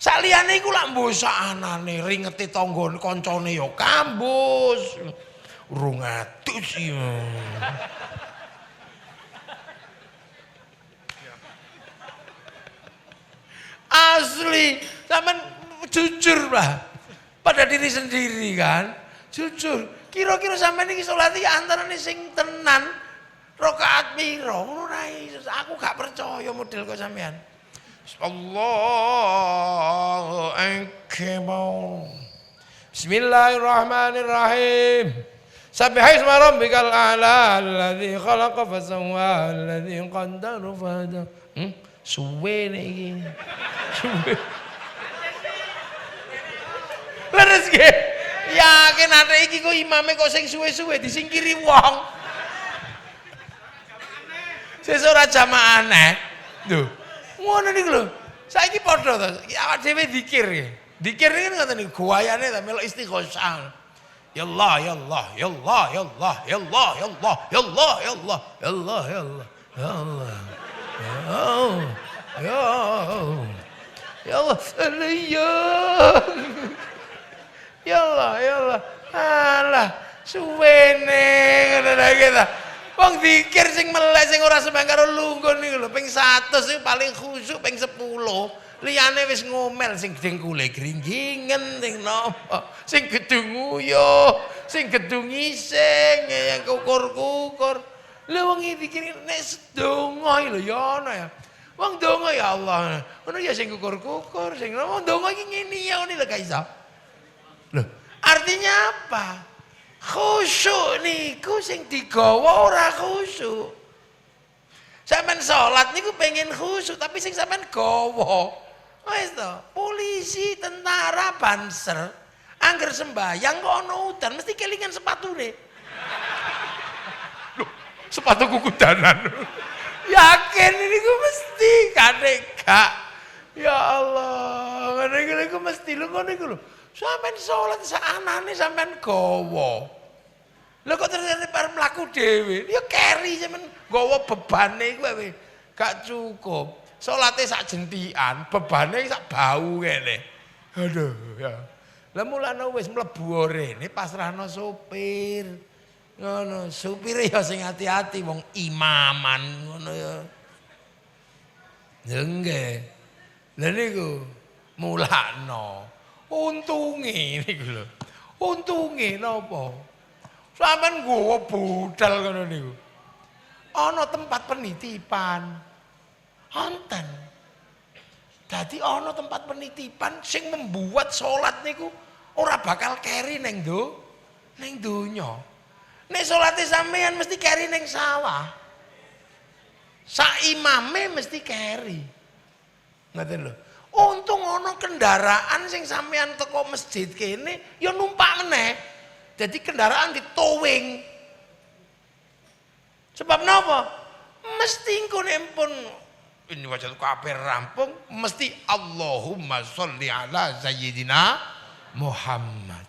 saliyane iku lak mbok saanane ringeti tangga kancane ya kambus urung atus ya asli sampean jujur lah pada diri sendiri kan jujur kira-kira sampean iki salat iki antarane sing tenan rakaat piro ngono ra aku gak percaya model kok sampean Allahu akbar Bismillahirrahmanirrahim Sabbihisma rabbikal a'la alladzi khalaqa fasawwa alladzi qaddara fahada suwe nek iki suwe leres ge yakin ate iki kok imame kok sing suwe-suwe disingkiri wong sesuk ora jamaah aneh lho ngono niku lho. Saiki padha to. Awak dhewe zikir. Zikir iki ngoten niku gawayane ta melok istighosah. Ya Allah, ya Allah, ya Allah, ya Allah, ya Allah, ya Allah, ya Allah, ya Allah, ya Allah, ya Allah, ya Allah. Ya Allah. Ya Allah, ya Allah, ya Allah. Alah, suwene ngono ta. Wong zikir sing melek sing ora sembang karo lungguh niku lho ping 100 iku paling khusyuk ping 10. Liyane wis ngomel sing dengkule gringgingen sing napa, sing gedung nguyuh, sing gedung ngising, yang kukur-kukur. Lha wong iki zikir nek sedonga lho ya ana ya. Wong donga ya Allah. Ngono ya sing kukur-kukur, sing wong donga iki ngene ya ngene lho gak iso. Lho, artinya apa? Khusyuk niku sing digawa ora khusyuk. Sampeyan salat niku pengen khusyuk tapi sing sampeyan gawa. Wis to, polisi, tentara, banser, angger sembayang kok ana udan mesti kelingan sepatune. Loh, sepatu kukudanan. Yakin niku mesti kadek gak. Ya Allah, ngene iku mesti lho ngono iku lho. Sampeyan salat saanane sampeyan gawa. Lha kok ternyata arep mlaku dhewe. Ya keri sampean nggawa bebane iku wae. Gak cukup. Salate sak jentikan, bebane sak bau kene. Aduh ya. Lah mulane wis mlebu rene pasrahno sopir. Ngono, supire ya sing ati-ati wong imaman ngono ya. Ya nggih. Lah niku mulakno. Untunge niku lho. Untunge napa? Sampeyan nggawa budal ngono niku. Ana tempat penitipan. Wonten. Dadi ana tempat penitipan sing membuat salat niku ora bakal keri ning donya. Nek salate sampean mesti keri ning sawah. Sak imame mesti keri. Ngoten lho. Untung ana kendaraan sing sampean teko masjid kene ya numpak meneh. Jadi kendaraan ditowing. Sebab napa? Mesti engko nek pun ini wajah kabeh rampung mesti Allahumma sholli ala sayyidina Muhammad.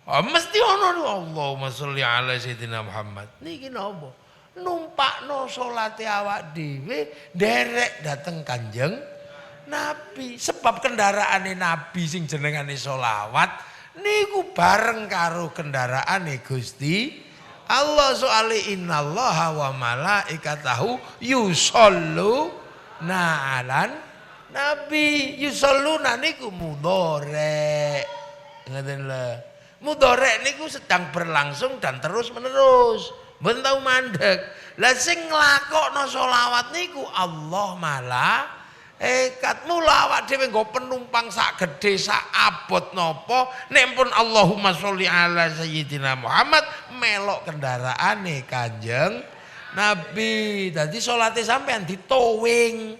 Mesti ono Allahumma sholli ala sayyidina Muhammad. Niki napa? Numpakno salate awak dhewe nderek dateng Kanjeng Nabi. Sebab kendaraane Nabi sing jenengane selawat niku bareng karo kendaraane Gusti Allah. Soale innallaha wa malaikatahu yusholluna 'alan nabi. Yusholluna niku mudhari. Ngoten lho. Mudhari niku sedang berlangsung dan terus menerus. Mboten tau mandeg. Lah sing nglakokno selawat niku Allah malaikat. Mula awak dhewe nggo penumpang sak gedhe sak abot napa nek pun Allahumma sholli ala sayyidina Muhammad melok kendaraane Kanjeng Nabi. Dadi salate sampean ditowing.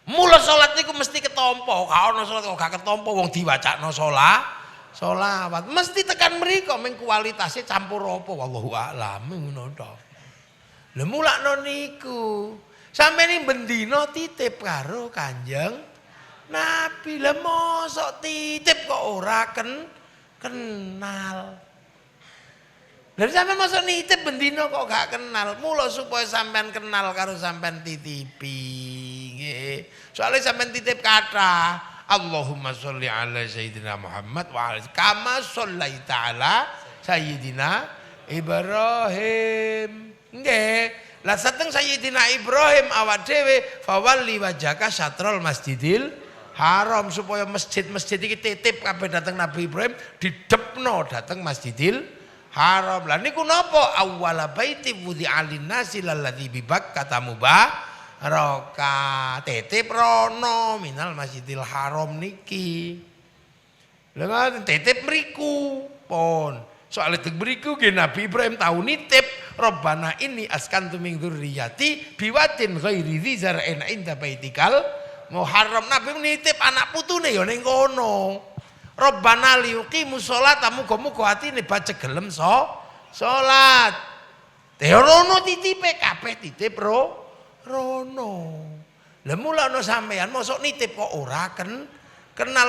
Mula salat niku mesti ketampa. Gak ana salat kok gak ketampa wong diwacakno sholawat. Mesti tekan mriko ming kualitasé campur apa wallahu a'lam ngono to. Lha mulakno niku sampai ini bendino titip karo Kanjeng Nabi. Lah mosok titip kok ora kenal. Lah sampean mosok nitip bendino kok gak kenal. Mula supaya sampean kenal karo sampean titipi nggih. Soale sampean titip kathah Allahumma sholli ala sayyidina Muhammad wa ala kama shollaita ala sayyidina Ibrahim. Nggih. Lah sateng Sayyidina Ibrahim awak dhewe fawalli wajhaka syatrul Masjidil Haram, supaya masjid-masjid iki titip kabeh dateng Nabi Ibrahim didepno dateng Masjidil Haram. Lah niku napa? Awwala baiti wudi'a lin-nasi lalladzi bi Bakkah mubaraka. Titip rono minal Masjidil Haram niki. Lah ngoten titip mriku pun. Soale teng mriku nggih Nabi Ibrahim tau nitip Rabbana inni askantu min dzurriyyati biwadin ghairi dzi zar'in inda baitikal muharram. Nabi nitip anak putune ya ning kono. Rabbana liyuqimus sholata muga-muga atine baca gelem salat. Terono titipe kabeh titip rono. Lah mulane sampean mosok nitip kok ora kenal.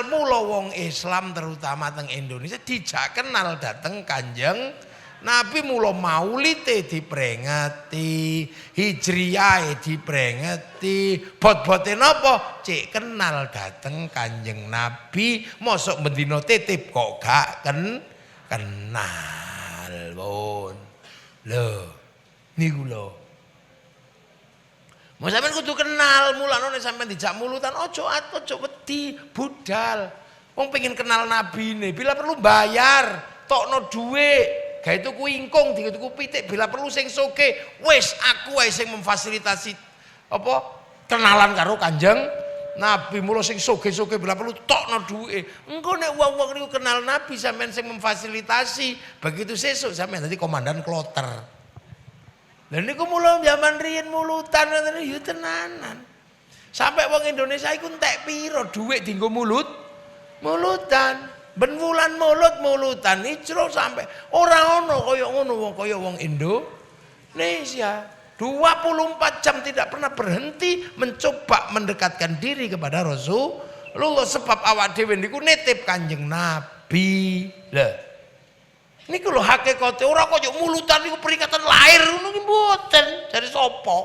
Mula wong Islam terutama teng Indonesia dijak kenal dateng Kanjeng Nabi. Mula maulite diprengeti, hijriyahe diprengeti, bot-bote napa cek kenal dateng Kanjeng Nabi. Mosok bendina titip kok gak kenal pun. Lho niku lho. Mau sampean kudu kenal. Mulane sampean dijak mulutan ojo wedi budal. Wong pengen kenal nabine bila perlu bayar, tokno dhuwit, gawe tuku ingkung, tuku pitik, bila perlu sing sugih, wis aku wae sing memfasilitasi apa kenalan karo Kanjeng Nabi. Mula sing sugih-sugih bila perlu tokno dhuwit. Engko nek wong-wong niku kenal Nabi sampean sing memfasilitasi, begitu sesuk sampean dadi komandan kloter. Lah niku mula zaman riyen mulutan ngoten yo tenanan. Sampai wong Indonesia iku entek piro dhuwit dienggo mulutan. Ben wulan mulutan icro sampai ora ono kaya ngono wong kaya wong Indonesia. 24 jam tidak pernah berhenti mencoba mendekatkan diri kepada Rasulullah. Sebab awak dhewe niku nitip Kanjeng Nabi. Lah Niku lho hakikate ora kok yo mulutan niku peringatan lahir ngono ki mboten. Jare sapa?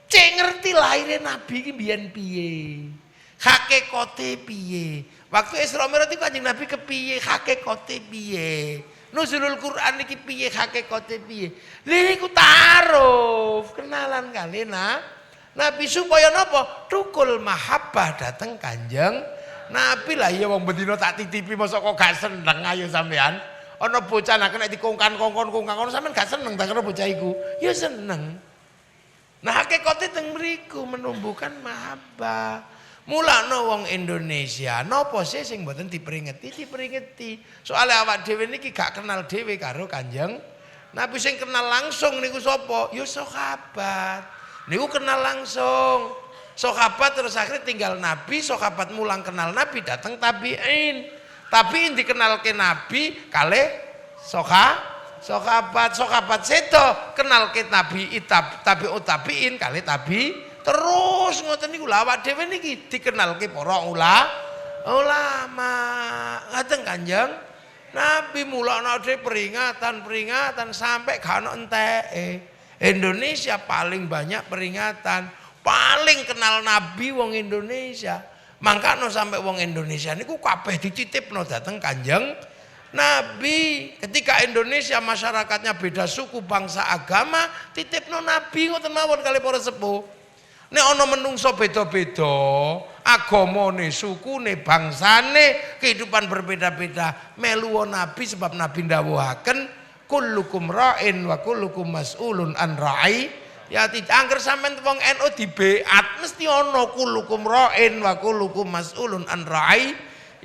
Cek ngerti lahire Nabi ki mbiyen piye. Hakikate piye. Waktu Isra Mi'raj iku Kanjeng Nabi kepiye, hakikate piye. Nuzulul Quran iki piye, hakikate piye. Lha niku ta'aruf, kenalan kali Nabi supaya napa? Tukul mahabbah dateng Kanjeng Nabi lah iya wong bendina tak titipi mosok kok gak seneng ayo sampean. Ana bocah nek nek dikongkan-kongkon ngono sampean gak seneng ta karo bocah iku? Ya seneng. Nah hakikate teng mriku menumbuhkan mahabbah. Mulane wong Indonesia napa sih sing mboten diperingeti. Soale awak dhewe niki gak kenal dhewe karo Kanjeng Nabi. Sing kenal langsung niku sapa? Ya sahabat. Niku kenal langsung. Sahabat terus akhirnya tinggal Nabi, sahabat mulang kenal Nabi, datang tabi'in. Tabi'in dikenalke Nabi kalih sahabat sedo kenal ke Nabi tabi'ut tabi'in kalih tabi terus ngoten niku lha awak dhewe niki dikenalke para ulama. Ngaten Kanjeng Nabi mulakno dhewe peringatan sampai gak ono enteke. Indonesia paling banyak peringatan. Paling kenal Nabi wong Indonesia. Mangkano sampai wong Indonesia niku kabeh dititipno dateng Kanjeng Nabi. Ketika Indonesia masyarakatnya beda suku, bangsa, agama, titipno Nabi ngoten mawon kali para sepuh. Nek ana menungso beda-beda, agamane, sukune, bangsane, kehidupan berbeda-beda, melu Nabi sebab Nabi ndawuhaken kullukum ra'in wa kullukum mas'ulun an ra'i. Ya tidak angger sampean wong NU dibeat mesti ana kullukum ra'in wa kullukum mas'ulun an ra'i.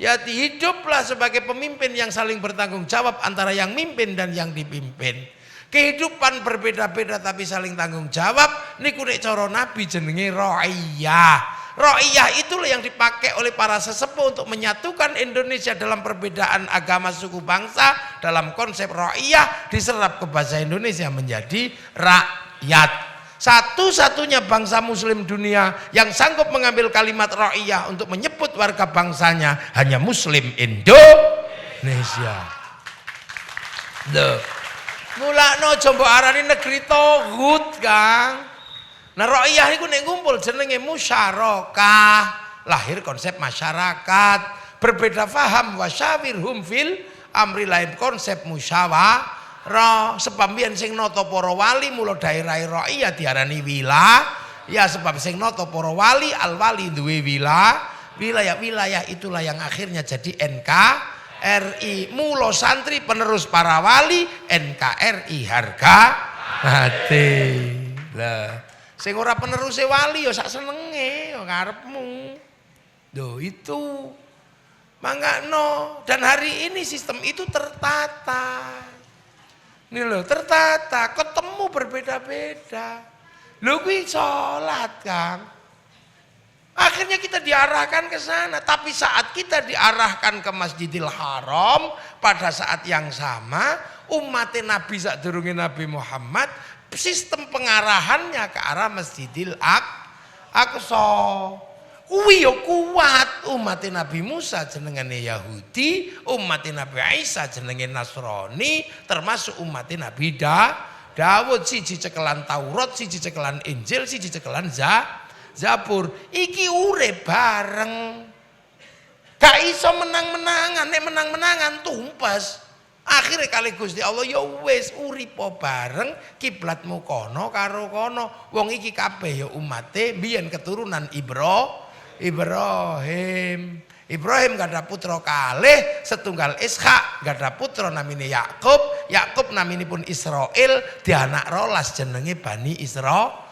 Ya hiduplah sebagai pemimpin yang saling bertanggung jawab antara yang mimpin dan yang dipimpin. Kehidupan berbeda-beda tapi saling tanggung jawab niku nek cara Nabi jenenge ra'iyah. Ra'iyah itulah yang dipakai oleh para sesepuh untuk menyatukan Indonesia dalam perbedaan agama, suku, bangsa. Dalam konsep ra'iyah diserap ke bahasa Indonesia menjadi rakyat. Satu-satunya bangsa muslim dunia yang sanggup mengambil kalimat ra'iyah untuk menyebut warga bangsanya hanya muslim Indonesia. Loh. Mulakno aja mbok arani negeri togut, Kang. Nah ra'iyah iku nek ngumpul jenenge musyarakah. Lahir konsep masyarakat, berbeda faham wasyawirhum fil amri, lain konsep musyawarah. Sebab mbiyen sing nata para wali mula daerah ra'iyah diarani wilayah, sebab sing nata para wali al wali duwe wilayah itulah yang akhirnya jadi NKRI. Mula santri penerus para wali, NKRI harga mati. Lah sing ora peneruse wali ya sak senenge ya karepmu. Lho itu mangkano, dan hari ini sistem itu tertata. Ini loh tertata, ketemu berbeda-beda. Lho kuwi salat, Kang. Akhirnya kita diarahkan ke sana, tapi saat kita diarahkan ke Masjidil Haram pada saat yang sama umat Nabi sadurunge Nabi Muhammad sistem pengarahannya ke arah Masjidil Aqsa. Kuwi yo kuat. Umat Nabi Musa jenengane Yahudi, umat Nabi Isa jenenge Nasrani, termasuk umat Nabi Daud, siji cekelan Taurat, siji cekelan Injil, siji cekelan Zabur. Iki urip bareng. Gak iso menang-menangan, nek menang-menangan tumpes. Akhirnya kali Gusti Allah ya wis uripa bareng, kiblatmu kono karo kono. Wong iki kabeh ya umate biyen keturunan Ibrahim gada putra kalih setunggal Ishak, gada putra namine Yakub naminipun Israel, dianak rolas jenenge Bani Israel.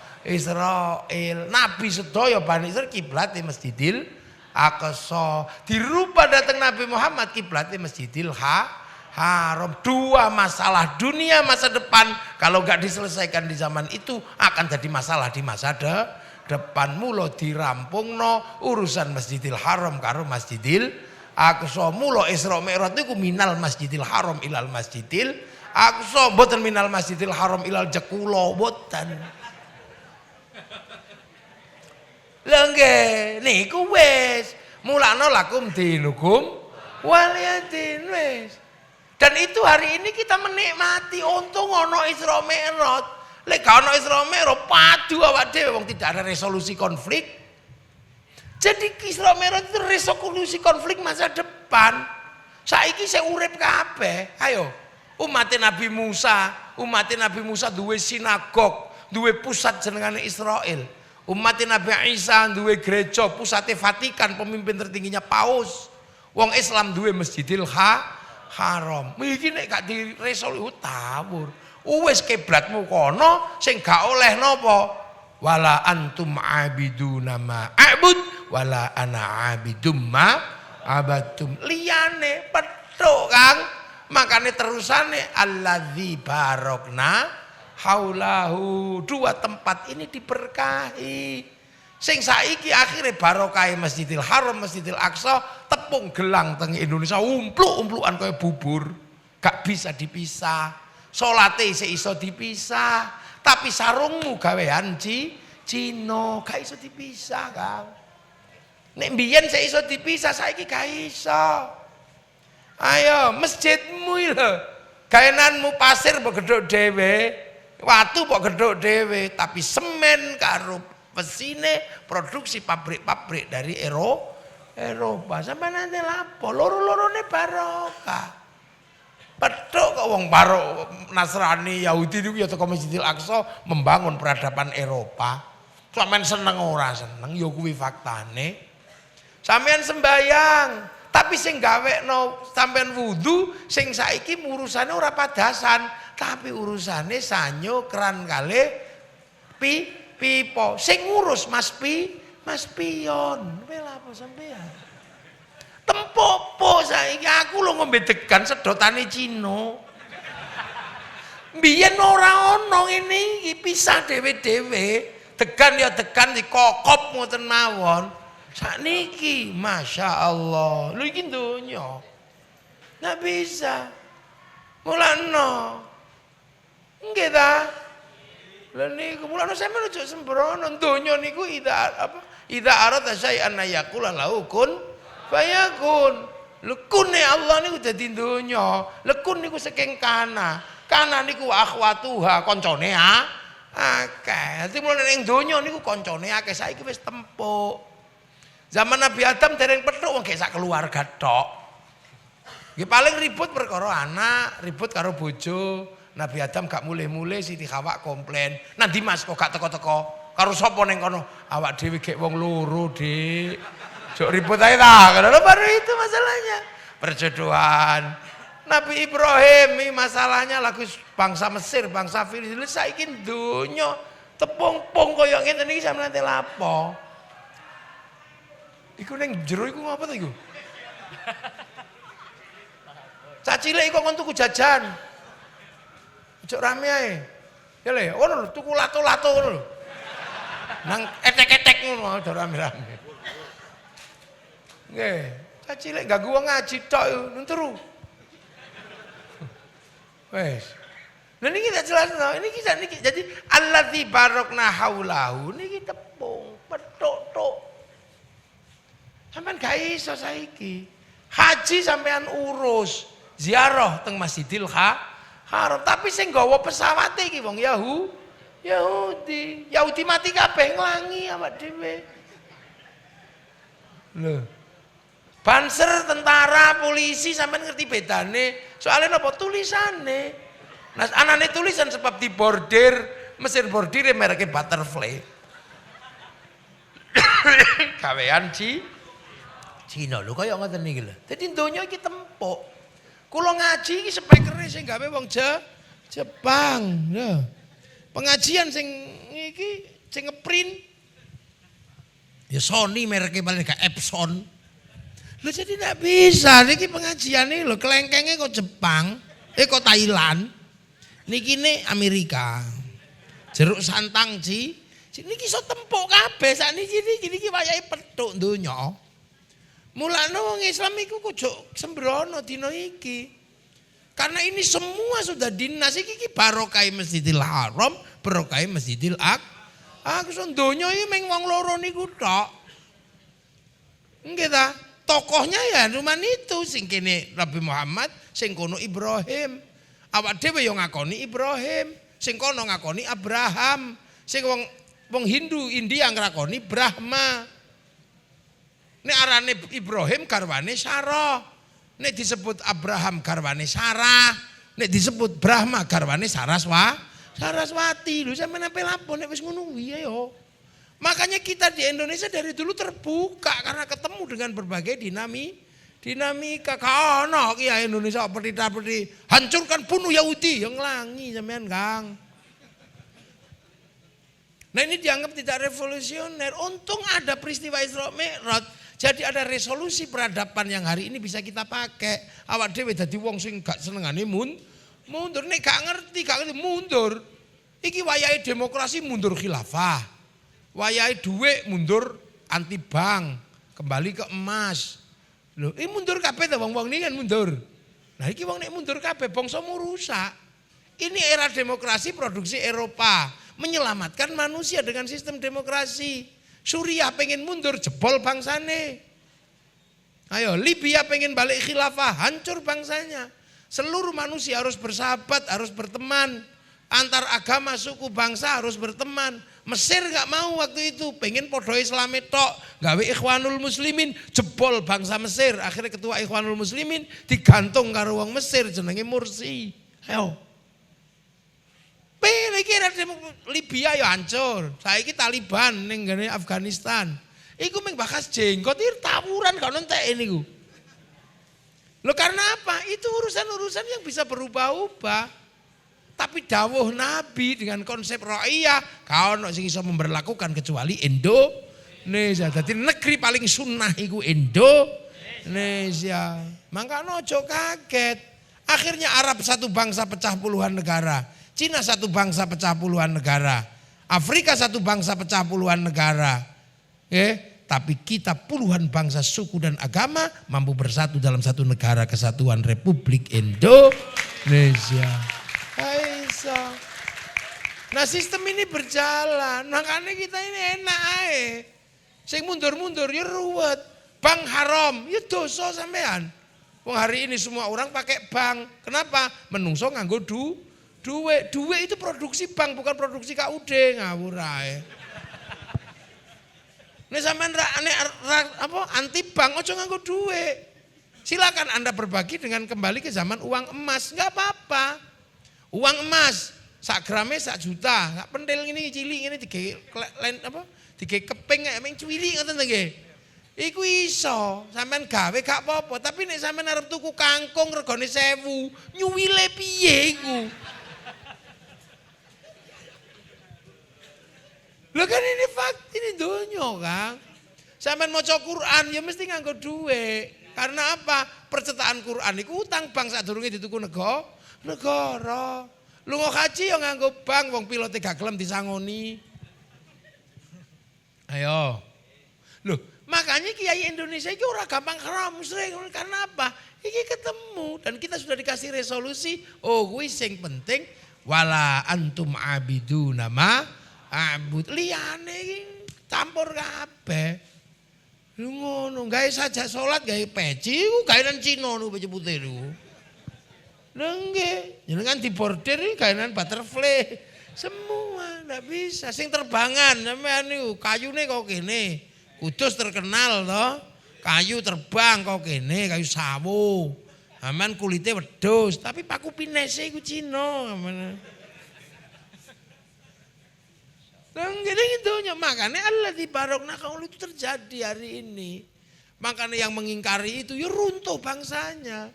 Nabi sedaya Bani Israel kiblate Masjidil Aqsa. Dirubah datang Nabi Muhammad kiblate Masjidil Haram. Dua masalah dunia masa depan kalau gak diselesaikan di zaman itu akan jadi masalah di masa depan. Mula dirampungno urusan Masjidil Haram karo Masjidil Aqsa. Mula Isra Mi'raj niku minal Masjidil Haram ilal Masjidil Aqsa, mboten minal Masjidil Haram ilal Jekulo, mboten. Lha nggih niku wis mulane lakum dinukum waliyadin wis. Dan itu hari ini kita menikmati, untung ono Isra Mi'raj. Lek gak ono Isra Mi'raj padu awak dhewe wong tidak ada resolusi konflik. Jadi Isra Mi'raj itu resolusi konflik masa depan. Saiki saya urip kabeh. Ayo, umat Nabi Musa duwe sinagog, duwe pusat jenengane Israel. Umat Nabi Isa duwe gereja, pusate Vatikan, pemimpin tertingginya Paus. Wong Islam duwe Masjidil Haram. Iki nek gak diresolusi tawur. Wis kiblatmu kono sing gak oleh napa? Wala antum abiduna ma a'bud wala ana abidum ma abatum. Liyane petuk, Kang. Makane terusane alladzi barokna haulahu. Dua tempat ini diberkahi. Sing saiki akhirnya barokah Masjidil Haram, Masjidil Aqsa, tepung gelang teng Indonesia umpluk-umplukan kaya bubur. Gak bisa dipisah. Salate isih iso dipisah, tapi sarungmu gawean Cina, gak iso dipisah, Kang. Nek mbiyen sik iso dipisah, saiki gak iso. Ayo, masjidmu lho. Gaenanmu pasir mbok gedhok dhewe, watu mbok gedhok dhewe, tapi semen karo pesine produksi pabrik-pabrik dari Eropa. Sampai nanti lapo loro-lorone barokah. Petuk kok wong barok Nasrani Yahudi niku ya teko Masjidil Aqsa membangun peradaban Eropa. Sampeyan seneng ora seneng ya kuwi faktane. Sampeyan sembayang, tapi sing gawekno sampeyan wudu sing saiki urusane ora padasan, tapi urusane sanyo keran kalih pipo. Sing ngurus Mas Pion. Kowe lha apa sampean? Tempopo saiki aku lho ngombe degan sedotane Cina. Mbiyen ora ono ngene iki pisah dhewe-dhewe. Degan ya degan dikokop ngoten mawon. Sakniki masyaallah. Lho iki donya. Nggak bisa. Mulane. Nggih ta? Lha niku mulane sampeyan ojo sembrono donya niku ida arata syai'an yaqula lahu kun fayakun. Lekune Allah niku dadi donya. Lekun niku saking kana. Kana niku akhwatuha koncone akeh. Dadi mulane ning donya niku koncone akeh saiki wis tempuk. Zaman Nabi Adam dereng petuk wong gek sak keluarga tok. Nggih paling ribut perkara anak, ribut karo bojo. Nabi Adam gak mulih-mulih Siti Hawa komplain. Nanti Mas kok gak teko-teko? Karo sapa ning kono? Awak dhewe gek wong loro, Dik. Jok ribut ae ta. Karena baru itu masalahnya. Perjodohan. Nabi Ibrahim ini masalahnya lagu bangsa Mesir, bangsa Filistin saiki donya tepung-pung kaya ngene iki sampeyan nanti lapo. Iku ning jero iku ngapa to iku? Cacile iku kon tuku jajan. Ojo rame ae. Ya le, ngono lho tuku lato-lato ngono lho. Nang etek-etek ngono aja rame-rame. Nggih, cacile ganggu wong ngaji tok yo turu. Wes. Nah niki tak jelasno, niki jadi allazi barokna haulahu niki tepung, petuk-tuk. Sampeyan gak iso saiki. Haji sampean urus, ziarah teng Masjidil Haram, tapi sing gawa pesawate iki wong Yahudi. Yahudi mati kabeh nglangi awak dhewe. Lho. Banser, tentara, polisi sampean ngerti bedane. Soalnya napa tulisane. Nah, anane tulisan sebab di bordir, Mesir bordir mereknya Butterfly. Gawean Cina lho kaya ngoten niki lho. Dadi donya iki tempuk. Kula ngaji iki spekere sing gawe wong Jepang. Lho. Pengajian sing iki sing ngeprint ya Sony mereknya paling gak Epson. Lho jadi ndak bisa niki pengajiane lho kelengkenge kok Jepang, kok Thailand. Niki ne Amerika. Jeruk santang niki iso tempuk kabeh sakniki niki wayahe petuk donya. Mulane wong Islam iku kudu sembrono dina iki. Karena ini semua sudah dinas iki barokah Masjidil Haram, barokah Masjidil Aqsa. Donya iki mung wong loro niku tok. Nggih ta? tokohnya ya cuman itu, sing kene Nabi Muhammad, sing kono Ibrahim. Awak dhewe yo ngakoni Ibrahim, sing kono ngakoni Abraham, sing wong Hindu India ngakoni Brahma. Nek arane Ibrahim garwane Sarah, nek disebut Abraham garwane Sarah, nek disebut Brahma garwane Saraswati. Lho sampeyan ape lapor nek wis ngono kuwi yo. Makanya kita di Indonesia dari dulu terbuka karena ketemu dengan berbagai dinamika. Kono ya Indonesia seperti hancurkan bunuh Yahudi yang langi sampean Kang. Nah ini dianggap tidak revolusioner. Untung ada peristiwa Isra Mi'raj. Jadi ada resolusi peradaban yang hari ini bisa kita pakai. Awak dhewe dadi wong sing gak senengane mundur. Nek gak ngerti mundur. Iki wayahe demokrasi mundur khilafah. Wayahe dhuwit mundur anti bank, kembali ke emas. Loh, ini mundur kabeh ta wong-wong ini kan mundur. Nah iki wong nek mundur kabeh bangsamu rusak. Ini era demokrasi produksi Eropa, menyelamatkan manusia dengan sistem demokrasi. Suriah pengen mundur jebol bangsane. Ayo Libya pengen balik khilafah, hancur bangsanya. Seluruh manusia harus bersahabat, harus berteman. Antar agama, suku, bangsa harus berteman. Mesir gak mau waktu itu, pengen podo Islam tok, gawe Ikhwanul Muslimin, jebol bangsa Mesir. Akhirnya ketua Ikhwanul Muslimin digantung karo wong Mesir jenenge Mursi. Ayo. Kira Libya ya hancur. Saiki Taliban ning ngene Afghanistan. Iku mung bakas jenggot tawuran gak entek niku. Loh karena apa? Itu urusan-urusan yang bisa berubah-ubah. Tapi dawuh Nabi dengan konsep ra'iyah, kau ono sing iso memberlakukan kecuali Indonesia. Dadi negeri paling sunnah iku Indonesia. Mangkane aja kaget. Akhirnya Arab satu bangsa pecah puluhan negara. Cina satu bangsa pecah puluhan negara. Afrika satu bangsa pecah puluhan negara. Tapi kita puluhan bangsa, suku dan agama mampu bersatu dalam satu negara kesatuan Republik Indonesia. Nah sistem ini berjalan, makanya kita ini enak aja. Sing mundur-mundur ya ruwet. Bank haram, ya dosa sampean. Wong hari ini semua orang pakai bank. Kenapa? Menungso nganggo duit. Duit itu produksi bank, bukan produksi KUD. Ngawur ae. Nek sampean anti bank ojo nganggo duit. Silakan Anda berbagi dengan kembali ke zaman uang emas, enggak apa-apa. Uang emas sak grame sak juta, sak pentil ini cilik ini dige keping emang cilik ngoten nggih. Iku iso sampean gawe gak apa-apa, tapi nek sampean arep tuku kangkung regane 1000, nyuwile piye iku? Lho kan ini fakta, ini donya, Kang. Sampean maca Quran ya mesti nganggo duit. Karena apa? Percetakan Quran iku utang bank sadurunge dituku negara. Lunga haji ya nganggo bank, wong pilote gak gelem disangoni. Ayo. Loh, makanya Kiai Indonesia itu ora gampang haram musrik. Karena apa? Iki ketemu dan kita sudah dikasih resolusi. Oh, kuwi sing penting wala antum abiduna ma abud. Liyane iki campur kabeh. Lu ngono, gawe saja salat, gawe peci, ku gawean Cina niku peci putih niku. Lha nggih, jenengan di bordir iki gawean butterfly. Semua ndak bisa. Sing terbangan sampean niku kayune kok kene. Kudus terkenal toh. Kayu terbang kok kene, kayu sawo. Aman kulite wedhus, tapi paku pinese iku Cina. Jadi itu makanya Allah dibarokna kaul itu terjadi hari ini. Makanya yang mengingkari itu ya runtuh bangsanya.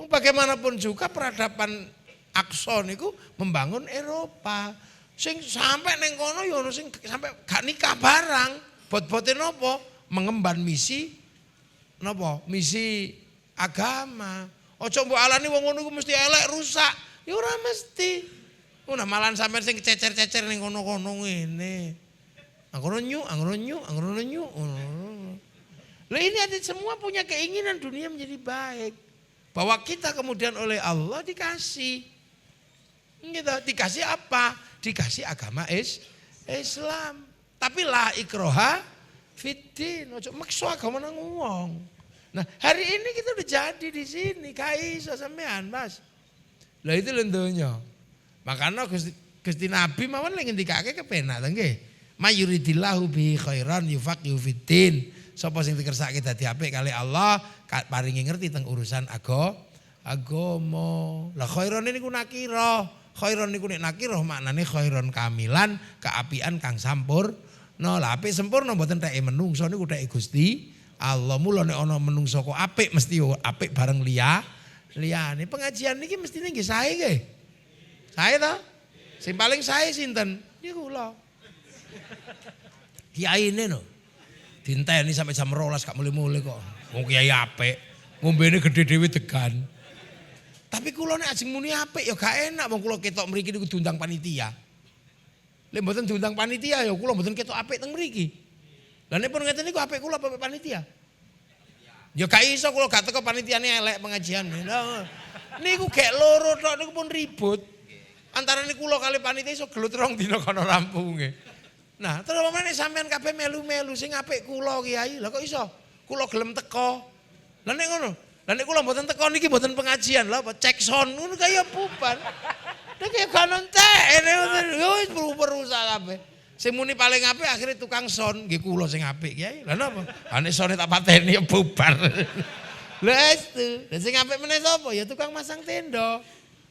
Bagaimanapun juga peradaban Akson itu membangun Eropa. Sing sampai neng kono ya ono sing sampai gak nikah barang. Bot-bote nopo mengemban misi nopo misi agama. Ojo mbok alani wong ngono iku mesti elek rusak. Ya ora mesti. Nah malahan sampean sing cecer-cecer ning kono-kono ngene. Anggono nyu. Lah ini ada semua punya keinginan dunia menjadi baik. Bahwa kita kemudian oleh Allah dikasih. Gitu, dikasih apa? Dikasih agama Islam. Tapi la ikroha Fitin, ojo maksa agama nang wong. Nah, hari ini kita udah jadi di sini, iso sampean, Mas. Lah itu lendonya. Makanya Gusti Nabi mawon lek ngendikake kepenak ta nggih. Mayuridillahu bi khairan yufaqihu fiddin. Sapa sing dikersake dadi apik kali Allah, paringi ngerti teng urusan agama. Lah khairon niku nakira. Khairon niku nek nakira maknane khairon kamilan, keapian kang sampurna. Lah apik sempurna mboten teke menungso niku teke Gusti Allah. Mula nek ana menungso kok apik mesti apik bareng liyane. Pengajian niki mestine nggih sae nggih. Sae ta? Sing paling sae sinten? Niku kula. Kiyaine no. Dinteni sampai jam 12 gak mulai-mulai kok. Wong kiai apik, ngombene gede dhewe degan. Tapi kula nek ajeng muni apik ya gak enak wong kula ketok mriki niku diundang panitia. Lek mboten diundang panitia ya kula mboten ketok apik teng mriki. Lah nek pun ngeten niku apik kula apa panitia? Ya gak iso kula gak teko panitiane elek pengajian. Niku gek loro tok niku pun ribut. Antara niku kula kali panitia iso gelut 2 dina kono rampunge. Nah, terus pamane sampean kabeh melu-melu sing apik kula Kiai. Lah kok iso? Kula gelem teko. Lah nek ngono, lah nek kula mboten teko niki mboten pengajian. Lah apa cek sound ngono kaya bubar. Nek kaya kanon tekne yo wis berusaha kabeh. Sing muni paling apik akhirnya tukang sound nggih kula sing apik Kiai. Lah napa? Ha nek sound tak pateni ya bubar. Lah itu. Lah sing apik meneh sapa? Ya tukang masang tenda.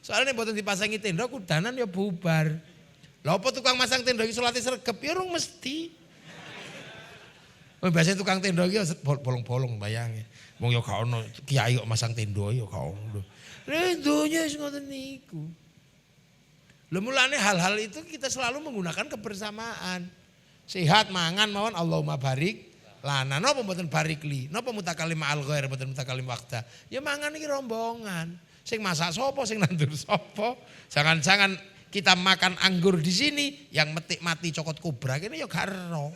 Soalnya mboten dipasangi tenda kudanan ya bubar. Lah apa tukang masang tenda iki salate sregep ya urung mesti. Biasanya tukang tenda iki bolong-bolong bayange. Wong ya gak ono kiai kok masang tenda ya gak ono. Lah donya wis ngoten niku. Lha mulane hal-hal itu kita selalu menggunakan kebersamaan. Sehat mangan mawon Allahumma barik lana. Napa mboten barik li? Napa mutakalim ma'al ghair mboten mutakalim waqta? Ya mangan iki rombongan. Sing masak sapa, sing nandur sapa? Jangan-jangan kita makan anggur di sini yang metik mati cokot kobra kene ya gak ero.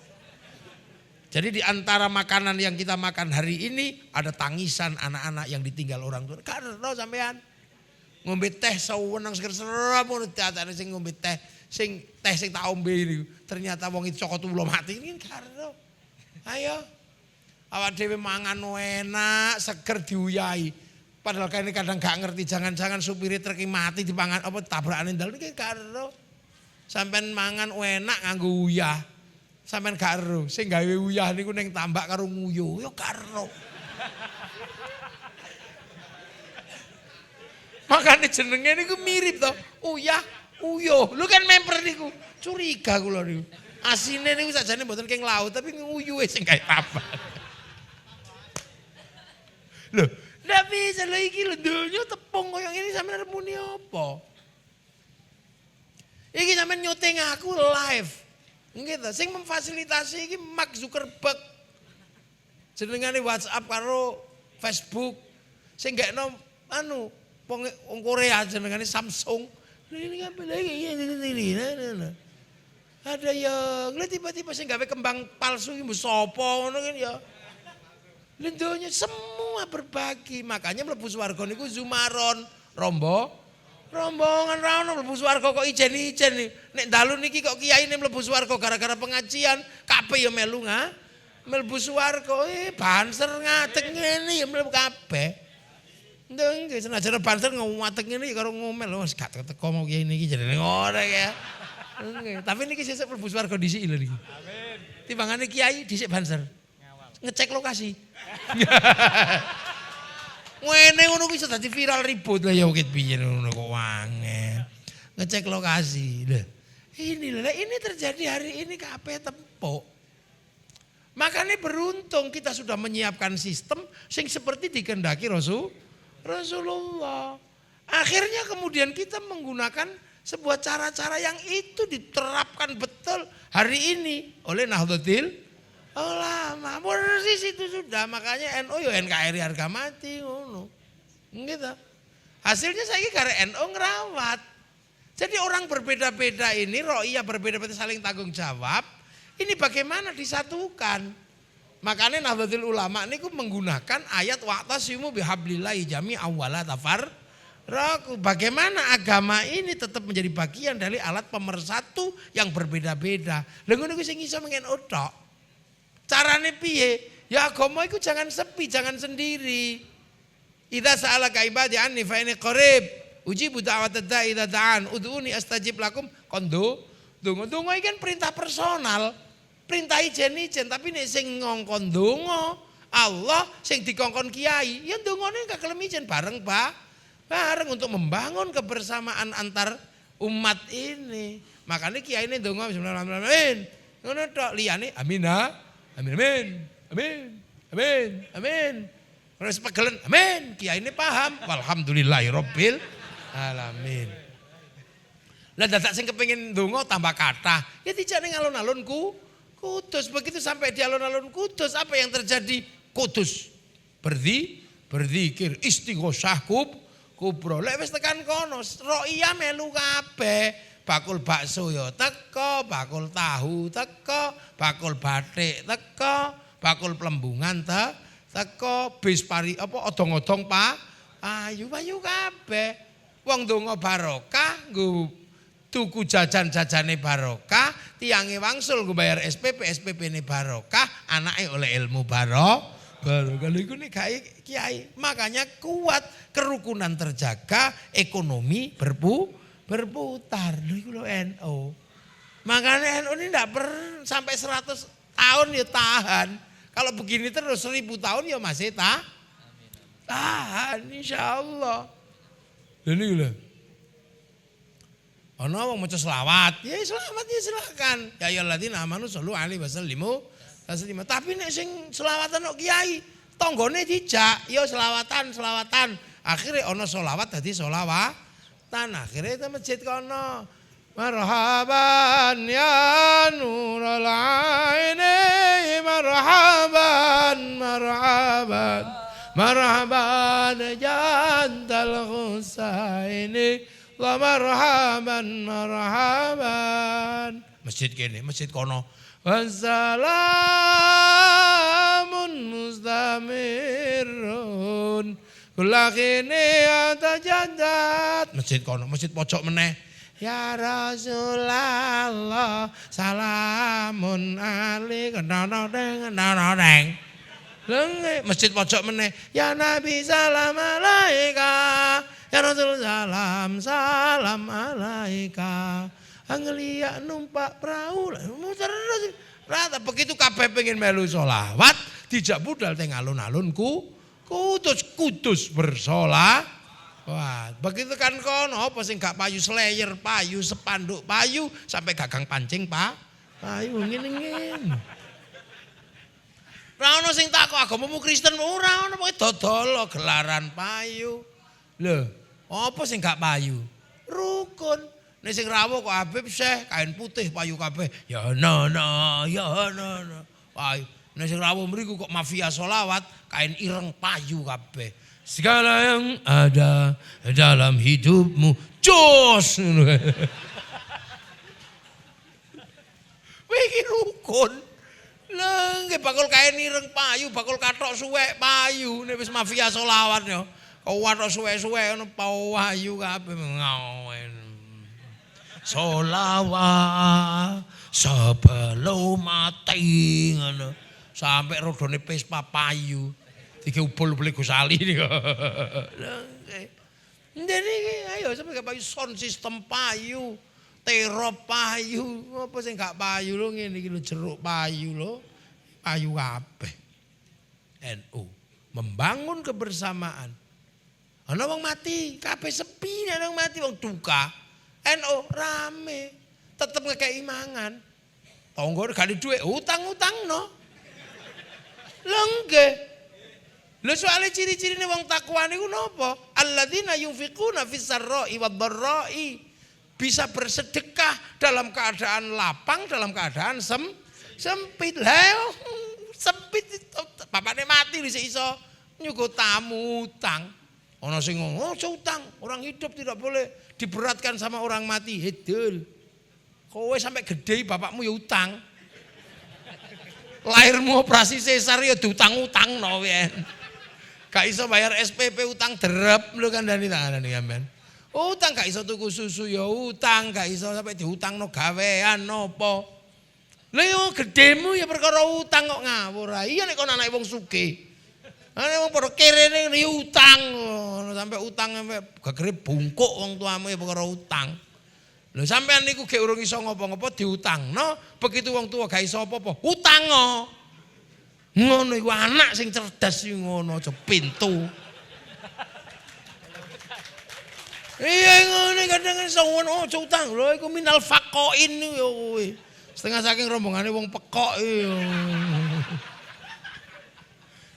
Jadi di antara makanan yang kita makan hari ini ada tangisan anak-anak yang ditinggal orang tua. Gak ero sampean. Ngombe teh sawenang seger-serep ngono datane sing ngombe teh sing tak ombe niku ternyata wong itu cokot ulo mati ini gak ero. Ayo. Awak dhewe mangan enak, seger diuyahi. Padahal kene kadang gak ngerti jangan-jangan supire truk mati dipangan apa tabrakane ndal iki gak ero. Sampeyan mangan enak nganggo uyah. Sampeyan gak ero. Sing gawe uyah niku ning tambak karo nguyuh ya gak ero. Makane jenenge niku mirip to. Uyah, uyuh. Lho kan memper niku. Curiga kula niku. Asine niku sakjane mboten keng laut tapi nguyuhe sing gawe tambak. Lho nggak bisa lah iki lho donya tepung koyo ngene sampeyan arep muni apa? Iki sampeyan nyuting aku live. Nggih to, sing memfasilitasi iki Mark Zuckerberg. Jenengane WhatsApp karo Facebook. Sing gekno anu wong Korea jenengane Samsung. Ini apa lagi? Ada yang lihat tiba-tiba sing gawe kembang palsu iki mbok sapa ngono kan ya. Lendonya semua berbagi, makanya mlebu swarga niku zumaron, rombongan ra ono mlebu swarga kok ijen-ijen. Nek dalu niki kok kiyaine mlebu swarga gara-gara pengajian, kabeh ya melu mlebu swarga. Banser ngadeg ngene ya mlebu kabeh. Nggih senajan banser ngadeg ngene karo ngomel wis gak teko mau kiai niki jenenge ngono ya. Nggih, tapi niki sesuk mlebu swarga dhisik lho niki. Amin. Timbangane kiai dhisik banser. Ngecek lokasi. Ngene ngono kuwi iso dadi viral ribut lah ya wit piye ngono kok wangel. Ngecek lokasi. Lah, ini terjadi hari ini kabeh tempuk. Makanya beruntung kita sudah menyiapkan sistem sing seperti dikehendaki Rasulullah. Akhirnya kemudian kita menggunakan sebuah cara-cara yang itu diterapkan betul hari ini oleh Nahdlatul Ulama. Persis itu sudah, makanya NU ya NKRI harga mati ngono. Gitu. Hasilnya saya kare NU ngerawat. Jadi orang berbeda-beda ini, ro'iyah berbeda-beda saling tanggung jawab. Ini bagaimana disatukan? Makanya Nahdlatul Ulama ini menggunakan ayat wa'tasimu bihablillahi jami'an wala tafarraqu. Bagaimana agama ini tetap menjadi bagian dari alat pemersatu yang berbeda-beda. Lha ngono kuwi sing iso mengen otok. Carane piye? Ya agama iku jangan sepi, jangan sendiri. Idza sa'alaka ibadi anni fa inni qarib. Ujibu da'watad da'i idza da'an. Ud'uni astajib lakum. Kondo. Donga iki kan perintah personal. Perintah ijen-ijen tapi nek sing ngongkon donga Allah sing dikongkon kiai, ya dongane gak kelem ijen bareng, Pak. Bareng untuk membangun kebersamaan antar umat ini. Makanya kiai ini donga bismillahirrahmanirrahim. Ngono tok liyane amin ha. Amin amin. Amin. Amin. Amin. Terus pegelen amin. Kiai ini paham. Walhamdulillahirabbil alamin. Lah dadak sing kepengin donga tambah kathah, ya dijane alun-alun Kudus. Begitu sampai di alun-alun Kudus, apa yang terjadi? Kudus berzikir istighosah kubro. Lek wis tekan kono, ro'iyah melu kabeh. Bakul bakso ya teko, bakul tahu teko, bakul bathik teko, bakul plembungan teko, bis pari apa odong-odong ayu kabeh. Wong donga barokah nggo tuku jajan-jajane barokah, tiange wangsul nggo bayar SPP-ne barokah, anake oleh ilmu barokah. Kalau iku nek kiai, makanya kuat, kerukunan terjaga, ekonomi berputar. Lho iku lho NU. Makanya NU ini ndak sampai 100 tahun ya tahan. Kalau begini terus 1000 tahun ya masih tahan insyaallah. Lha niku lho. Ana wong maca selawat, ya selawat ya silakan. Ya ayyuhalladzina amanu shollu alaihi wasallimu taslima. Tapi nek sing selawatan kok kiai, tanggane dijak, ya selawatan. Akhire ana selawat dadi selawatan. Akhire te masjid kono. Marhaban ya nurul aini, marhaban jantal husaini. La marhaban. Masjid kene, masjid kono. Wassalamun mustamirun. Kula kene atajadat. Masjid kono, masjid pojok meneh. Ya Rasulullah, salamun alaika. Nang. Masjid pojok meneh. Ya Nabi salam alaika. Ya Rasul salam alaika. Anglia numpak perahu terus rata begitu kabeh pengen melu sholawat dijak budal teng alun-alun Kudus bersolawat. Begitu kan kono apa sing gak payu slayer, payu sepanduk, payu sampai gagang pancing payu ngene. Ora ono sing takok agamamu Kristen ora ono pokoke dodol gelaran payu. Lho, apa sing gak payu? Rukun. Nek sing rawuh kok Habib Syekh kain putih payu kabeh. Ya no. Payu. Nek sing rawuh mriku kok mafia sholawat kain ireng payu kabeh. Segala yang ada dalam hidupmu jos. Iki rukun. Lah nggih bakul kain ireng payu, bakul kathok suwek payu. Nek wis mafia sholawat yo. Kuwat suwe-suwe ono payu kabeh ngawen. Sholawat sebelum mati ngono. Sampai rodone Vespa payu. Iki ubul-ubul Gus Ali niku. Ndene iki ayo sampe gak payu sound system payu, terop payu. Apa sing gak payu lho ngene iki lho jeruk payu lho. Payu kabeh. NU membangun kebersamaan. Ana wong mati, kabeh sepi nek wong mati wong duka. NU rame, tetep ngekeki mangan. Tangga gak duwe utang-utangno. Lho nggih. Lho soalé ciri-cirine wong takwa niku napa? Alladzina yunfiquna fis sarra'i wad dharra'i. Bisa bersedekah dalam keadaan lapang, dalam keadaan sempit. Lah sempit bapakne mati wis iso nyuguh tamu utang. Ana sing ngomong, "Oh, utang, orang hidup tidak boleh diberatkan sama orang mati." Hedul. Kowe sampai gede bapakmu ya utang. Lahirmu operasi sesar ya diutang-utangno yen. Gak iso bayar SPP utang derep lho kandhani tangane sampean. Utang gak iso tuku susu ya utang, gak iso sampai diutangno gawean napa. Lha yo gedemu ya perkara utang kok ngawur. Iya nek kon anake wong sugih. Ane wong padha kerene ngene utang sampai utang sampai gegere bungkuk wong tuamu ya perkara utang. Lho sampean niku gek urung iso ngopo-ngopo diutangno, begitu wong tua gak iso apa-apa, utango. Ngono iku anak sing cerdas iki ngono aja pintu. Iya ngono kadang iso ngono aja utang. Lho iku minal faqoin yo kowe. Setengah saking rombongane wong pekok iki.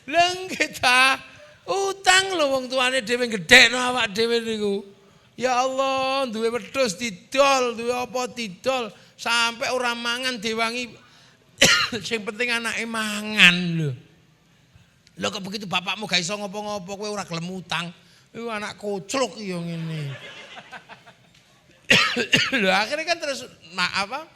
Leng kita utang lho wong tuane dhewe gedhekno awak dhewe niku. Ya Allah, duwe wedhus didol, duwe apa didol, sampai ora mangan diwangi. Sing penting anake mangan lho. Lho kok begitu bapakmu gak iso ngopo-ngopo kowe ora gelem utang. Iku anak kocluk ya ngene. Lho akhirnya kan terus apa?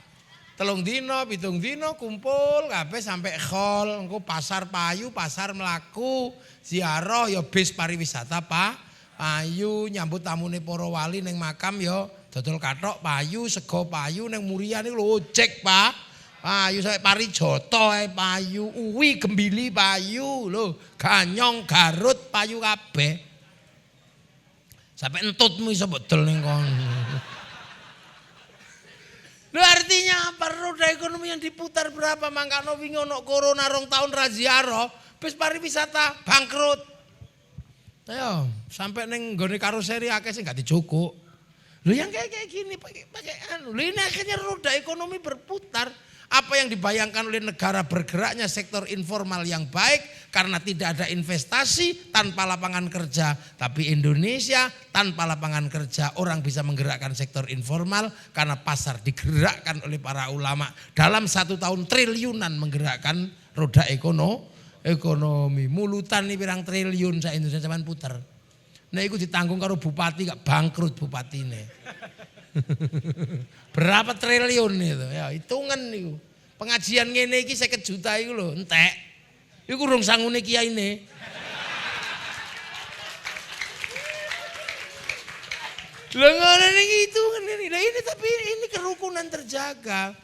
3 dino, 7 dino kumpul kabeh sampai khol, engko pasar payu, pasar mlaku, ziarah ya bis pariwisata payu, nyambut tamune para wali ning makam ya dodol kathok payu, sego payu ning Muria niku lho ojek, Pak. Payu sampe Parijoto ae payu, uwi gembili payu lho, Ganyong, Garut payu kabeh. Sampai entutmu iso mbok dol ning kono. Lho artinya apa? Roda ekonomi yang diputar berapa? Mangkano wingi ono corona 2 tahun ra ziarah, bis pariwisata bangkrut. Ayo, sampai neng gone karoseri akeh sing gak dijogok. Lho yang kayak gini pakai anu. Lho ini akhirnya roda ekonomi berputar. Apa yang dibayangkan oleh negara bergeraknya sektor informal yang baik karena tidak ada investasi tanpa lapangan kerja. Tapi Indonesia tanpa lapangan kerja orang bisa menggerakkan sektor informal karena pasar digerakkan oleh para ulama. Dalam 1 tahun triliunan menggerakkan roda ekonomi. Mulutan nih pirang triliun sak Indonesia sampean puter. Nah iku ditanggung karo bupati gak bangkrut bupatine. Berapa triliun itu? Ya hitungan niku. Pengajian ngene iki 50 juta iku lho, entek. Iku urung sangune kiyaine. Lha ngono niki hitungan ini. Lah ini tapi ini kerukunan terjaga.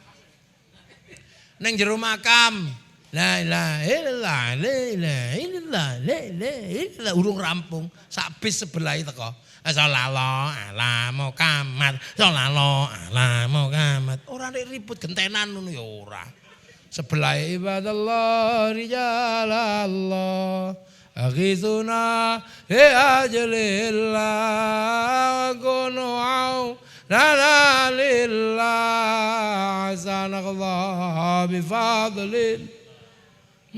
Neng jero makam. La ilaha illallah, la ilaha illallah, la ilaha illallah urung rampung. Sak bis sebelah teko. Sallallahu ala Muhammad, sallallahu ala Muhammad. Ora nek ribut gentenan ngono ya ora. Sebelah ibadallah rijalallah. Aghithuna li ajlillah wa kunu au lana lillah sanallah bifadlil.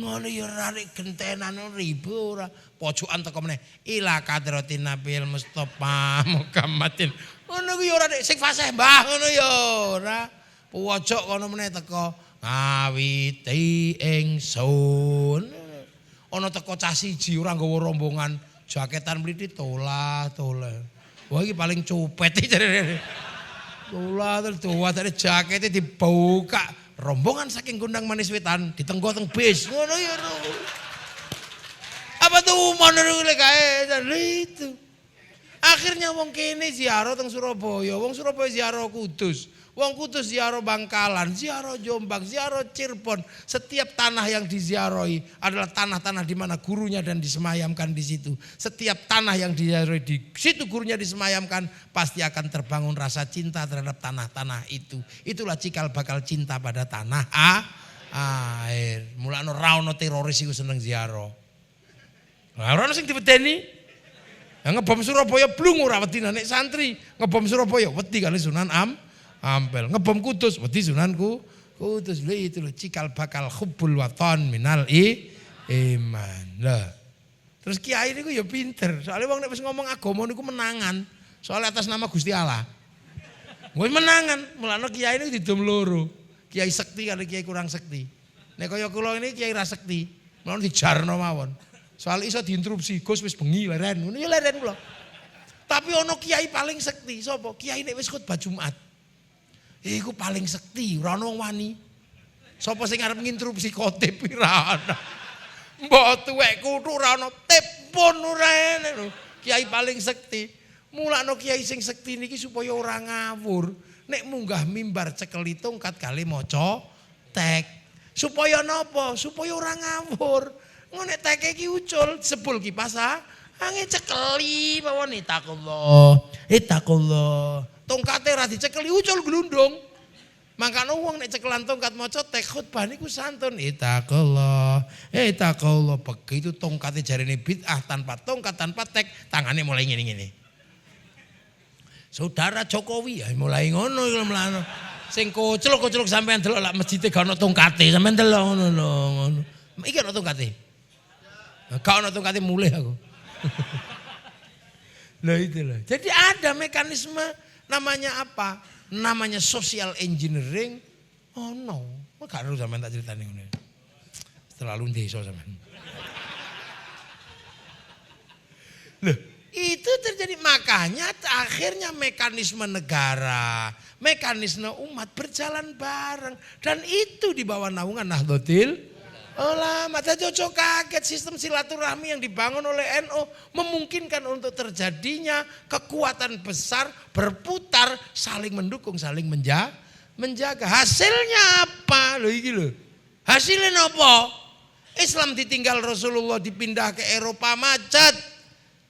Ngono ya ora nek gentenan ribut ora. Pojokan teko meneh ila kadratin nabil mustofa Muhammadin. Ngono kuwi ora sing fasih Mbah ngono ya ora. Pojok kono meneh teko ngawiti ingsun. Ana teko cah siji ora nggawa rombongan jaketan mliti tola. Wah iki paling copet iki jarene. Tola dari jakete dibuka. Rombongan saking Gondang Manis Wetan ditenggo-teng bis. Ngono ya. Apa tuh menurut kae itu. Akhirnya wong kene ziarah teng Surabaya, wong Surabaya ziarah Kudus, wong Kudus ziarah Bangkalan, ziarah Jombang, ziarah Cirebon. Setiap tanah yang diziarahi adalah tanah-tanah di mana gurunya dan disemayamkan di situ. Setiap tanah yang diziarahi di situ gurunya disemayamkan pasti akan terbangun rasa cinta terhadap tanah-tanah itu. Itulah cikal bakal cinta pada tanah air. Mulane ora ono teroris iku seneng ziarah. Lah ora sing dipedeni. Ngebom Surabaya blung ora wedi nek santri, ngebom Surabaya wedi kali Sunan Ampel. Ngebom Kudus wedi Sunanku Kudus. Lha itu lho cikal bakal hubbul waton minal iman. Lah. Terus kiai niku ya pinter. Soale wong nek wis ngomong agama niku menangan. Soale atas nama Gusti Allah. Wis menangan, mulane kiai niku didom loro. Kiai sekti kali kiai kurang sekti. Nek kaya kula ini kiai ra sekti, mulane dijarno mawon. Soal iso diinterupsi, Gus wis bengi leren, ngono ya leren kula. Tapi ono kiai paling sekti, sapa? Kiai nek wis khotbah Jumat. Iku paling sekti, ora ono wong wani. Sapa sing arep nginterupsi khotib ora ana. Mbok tuwek kutu ora ono tepun ora ene lho. Kiai paling sekti. Mulane kiai sing sekti niki supaya ora ngawur. Nek munggah mimbar cekeli tongkat kali maca tek. Supaya napa? Supaya ora ngawur. Ngono nek teke iki ucul, sebul kipas angin cekeli mawon itakullah. Tongkate ra dicekeli ucul glundung. Mangkane wong nek cekelan tongkat maca tek khutbah niku santun itakullah. Begitu tongkate jarine bid'ah tanpa tongkat tanpa tek, tangane mulai ngene-ngene. Saudara Jokowi ya mulai ngono iku mlano. Sing koclok sampean delok lak masjide gak ono tongkate, sampean delok ngono lho ngono. Iki ono tongkate. Gak ono tongkate mulih aku. Lah itu loh. Jadi ada mekanisme namanya apa? Namanya social engineering. Oh no. Gak harus sampean tak critani ngene. Terlalu desa sampean. Loh, itu terjadi makanya akhirnya mekanisme negara, mekanisme umat berjalan bareng dan itu di bawah naungan Nahdlatul Ulama. Jadi ojo kaget sistem silaturahmi yang dibangun oleh NU memungkinkan untuk terjadinya kekuatan besar berputar saling mendukung, saling menjaga. Hasilnya apa? Loh iki lho. Hasilnya apa? Islam ditinggal Rasulullah dipindah ke Eropa macet.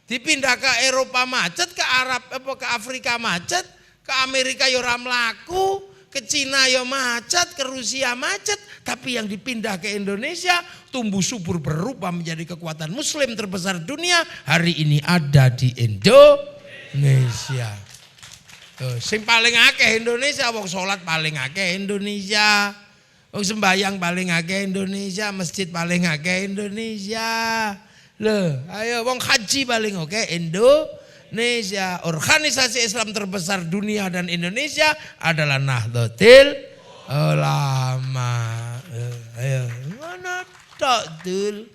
Dipindah ke Eropa macet, ke Arab ke Afrika macet, ke Amerika ya ora mlaku, ke Cina ya macet, ke Rusia macet, tapi yang dipindah ke Indonesia tumbuh subur berubah menjadi kekuatan muslim terbesar dunia hari ini ada di Indonesia. Tuh, sing paling akeh Indonesia, wong salat paling akeh Indonesia. Wong sembayang paling akeh Indonesia, masjid paling akeh Indonesia. Loh, ayo wong haji paling oke Indonesia. Organisasi Islam terbesar dunia dan Indonesia adalah Nahdlatul Ulama. Ayo, mana tok dul.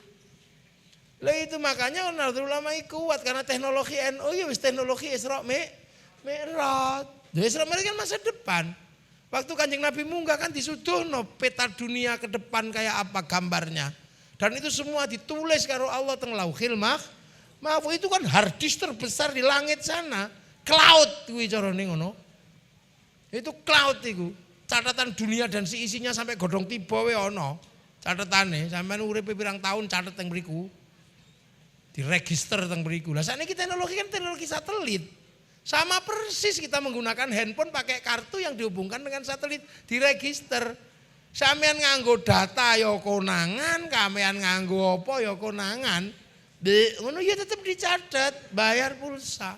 Lah itu makanya Nahdlatul Ulama kuat karena teknologi NU ya wis teknologi Isra Mi'raj. Isra Mi'raj kan masa depan. Waktu Kanjeng Nabi munggah kan disuduhno peta dunia ke depan kayak apa gambarnya. Dan itu semua ditulis karo Allah teng Lauhil Mahfuz. Itu kan hard disk terbesar di langit sana. Cloud kuwi carane ngono. Itu cloud iku. Catatan dunia dan si isinya sampai godhong tiba we ana. Catetane sampean uripe pirang tahun catet teng mriku. Diregister teng mriku. Lah sakniki teknologi kan teknologi satelit. Sama persis kita menggunakan handphone pakai kartu yang dihubungkan dengan satelit, diregister. Sampean nganggo data ya konangan, kamean nganggo apa ya konangan. Ngono ya tetep dicatat, bayar pulsa.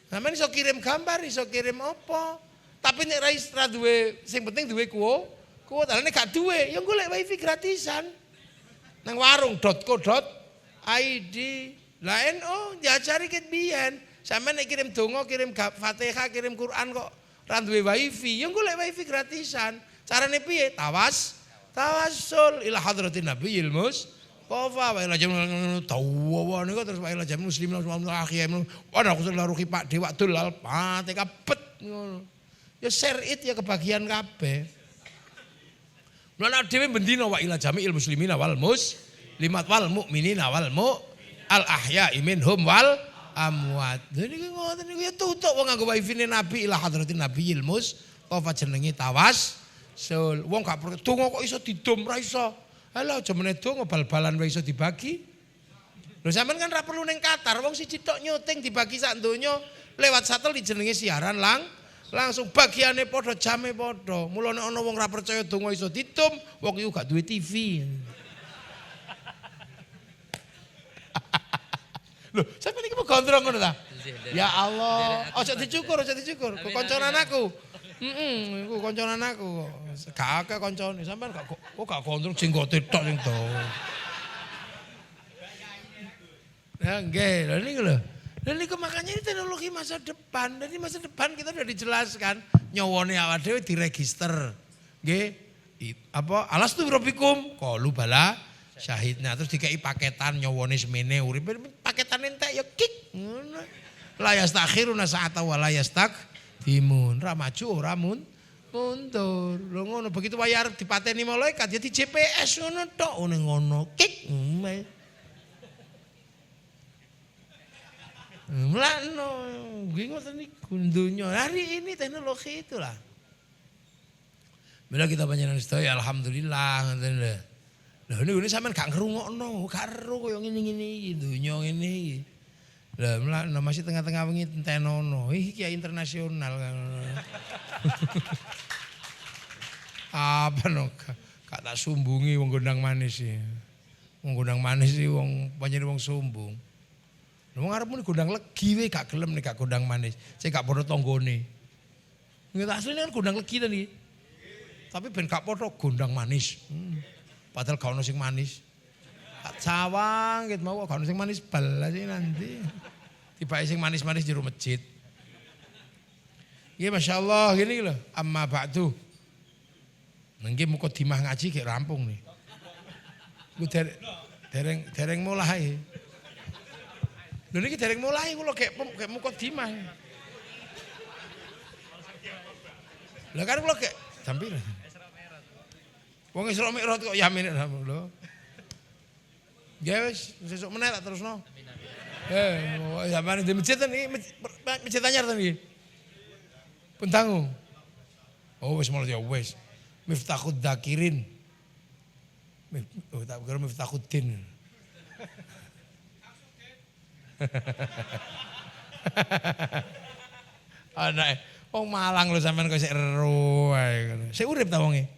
Sampean iso kirim gambar, iso kirim apa. Tapi nek ra duwe, sing penting duwe kuota. Nek gak duwe, ya golek wifi gratisan. Nang warung.co.id. Lah NU diajari ket biyen. Sampeyan nek kirim donga, kirim Fatihah, kirim Quran kok ra duwe wifi, ya golek wifi gratisan. Carane piye? Tawassul ila hadratin nabiyil mustofa wa ila jamin tawa niku terus wa ila jamin muslimin wa akhiyam wa rasul ruhi Pak Dewa dolal pate kabet ngono. Ya share it ya kebagian kabeh. Lan dhewe bendina wa ila jamil muslimina wal muslimat wal mukminina wal al ahya'i minhum wal amwat. Niki ngoten niku ya tutuk wong nganggo wifi-ne Nabi ila hadratin nabiyil mustofa jenenge Sul, wong gak perlu donga kok iso didom ra iso. Halah aja meneh donga bal-balan wae iso dibagi. Lho sampean kan ra perlu ning Qatar, wong siji tok nyuting dibagi sak donya lewat satelit jenenge siaran langsung bagiane padha jame padha. Mula nek ana wong ra percaya donga iso didom, wong iku gak duwe TV. Lho, sampean iki mau gondrong ngono ta? Ya Allah, aja dicukur. Kok kancanan aku. Iku kancanan aku kok. Gak akeh kancane, sampean kok gak gondrong jenggote tok sing dawa. Ya nggih, lha niku lho. Lha niku makanya ini teknologi masa depan. Jadi masa depan kita sudah dijelaskan nyawane awake dhewe diregister. Nggih. Apa alastu rabbikum qalu bala syahidna terus dikei paketan nyawane semene uripe paketan entek ya kik ngono. La yastakhiruna sa'ata wa la yastaqdimun. Ra maju ora mundur. Lho ngono begitu wae arep dipateni malaikat ya di GPS ngono tok ning ngono. Kik. Mulane nggih ngoten niku donya. Hari ini teknologi itulah. Bila kita panjenengan sedaya alhamdulillah ngoten lho. Lah niku sampean gak ngrungokno, karo koyo ngene-ngene iki donya ngene iki. Lah masih tengah-tengah wengi tentenono. Iki kiai internasional kan. Apa no gak tak sumbungi wong gondang manis iki. Wong gondang manis iki wong panjenengan wong sumbung. Lha wong arepmu gondang legi wae gak gelem nek gak gondang manis. Sing gak padha tanggane. Nggih asline kan gondang legi to niki. Tapi ben gak padha gondang manis. Padahal gak ono sing manis. Tak cawang gitu mau gak ono sing manis belas sih nanti. Tiba sing manis-manis jero masjid. Nggih masyaallah gini lho, amma ba'du. Nggih mukadimah ngaji gek rampung nih. Ku dereng mulai. Lho niki dereng mulai kula gek mukadimah. Lah kan kula gek jam pira? Wong Isra Mi'raj kok yamin lho. Nggih wis sesuk meneh tak terusno. Zaman di masjid iki masjid anyar to niki. Pun tanggung. Oh wis mulai ya wis. Miftahud Dzakirin. Tak kira Miftahuddin. Anak wong Malang lho sampean kok sik ero ae ngono. Sik urip ta wonge?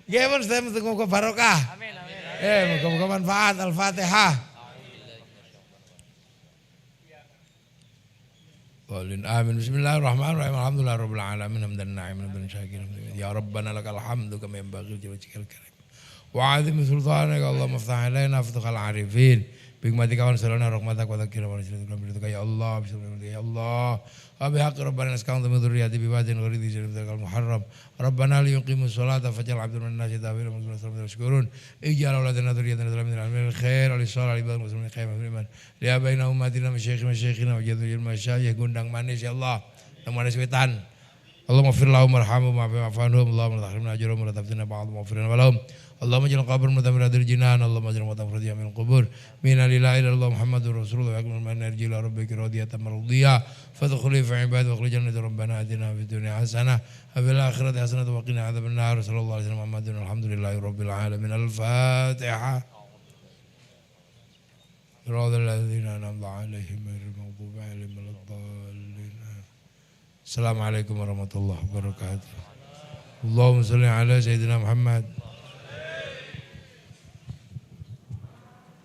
Nggih pun sedaya muga barokah. Amin amin. Muga-muga manfaat. Al-Fatihah. Amin. Bismillahirrahmanirrahim. Alhamdulillahirabbil alamin. Hamdan na'iman hamdan syakiran. Ya Rabbana lakal hamdu kama yanbaghi li wajhikal karim. Wa 'azimi sultanaka Allahumma iftah 'alaina futuhal 'arifin. Bikmatika wa salana rahmataka wa dzakira wa nasrika ya Allah bismillah ya Allah wa bihaqqi rabbana nasqan min dzurriyyati bi wadin ghairi dhi dzal muharram rabbana li yuqimus sholata faj'al 'abdan min nasi tawil wa yashkurun ij'al auladana dzurriyyatan min al khair li shalih ibad muslimin khair musliman li abaina ummatina masyayikhina wa jadul masyayikh gundang manis ya Allah yang manis wetan Allahumma fir lahum warhamhum wa'afihim Allahumma tahrimna ajrahum wa tabtina ba'dhum maghfiratan wa lahum Allahumma ja'al qabr mutamirradil jinan Allahumma ja'al mutafradiyah min qubur minna lillahi illallah Muhammadur Rasulullah wa yakmul man narji ila rabbika radiyatan mardiyah fadkhuli fi ibadi wa khli jannati rabbana atina fid dunya hasanah wa fil akhirati hasanah wa qina adzaban nar sallallahu alaihi wasallam Muhammadun alhamdulillahi rabbil alamin al-Fatihah Siratal ladzina an'amta 'alaihim ghairil maghdubi 'alaihim waladdallin Assalamualaikum warahmatullahi wabarakatuh Allahumma shalli ala sayyidina Muhammad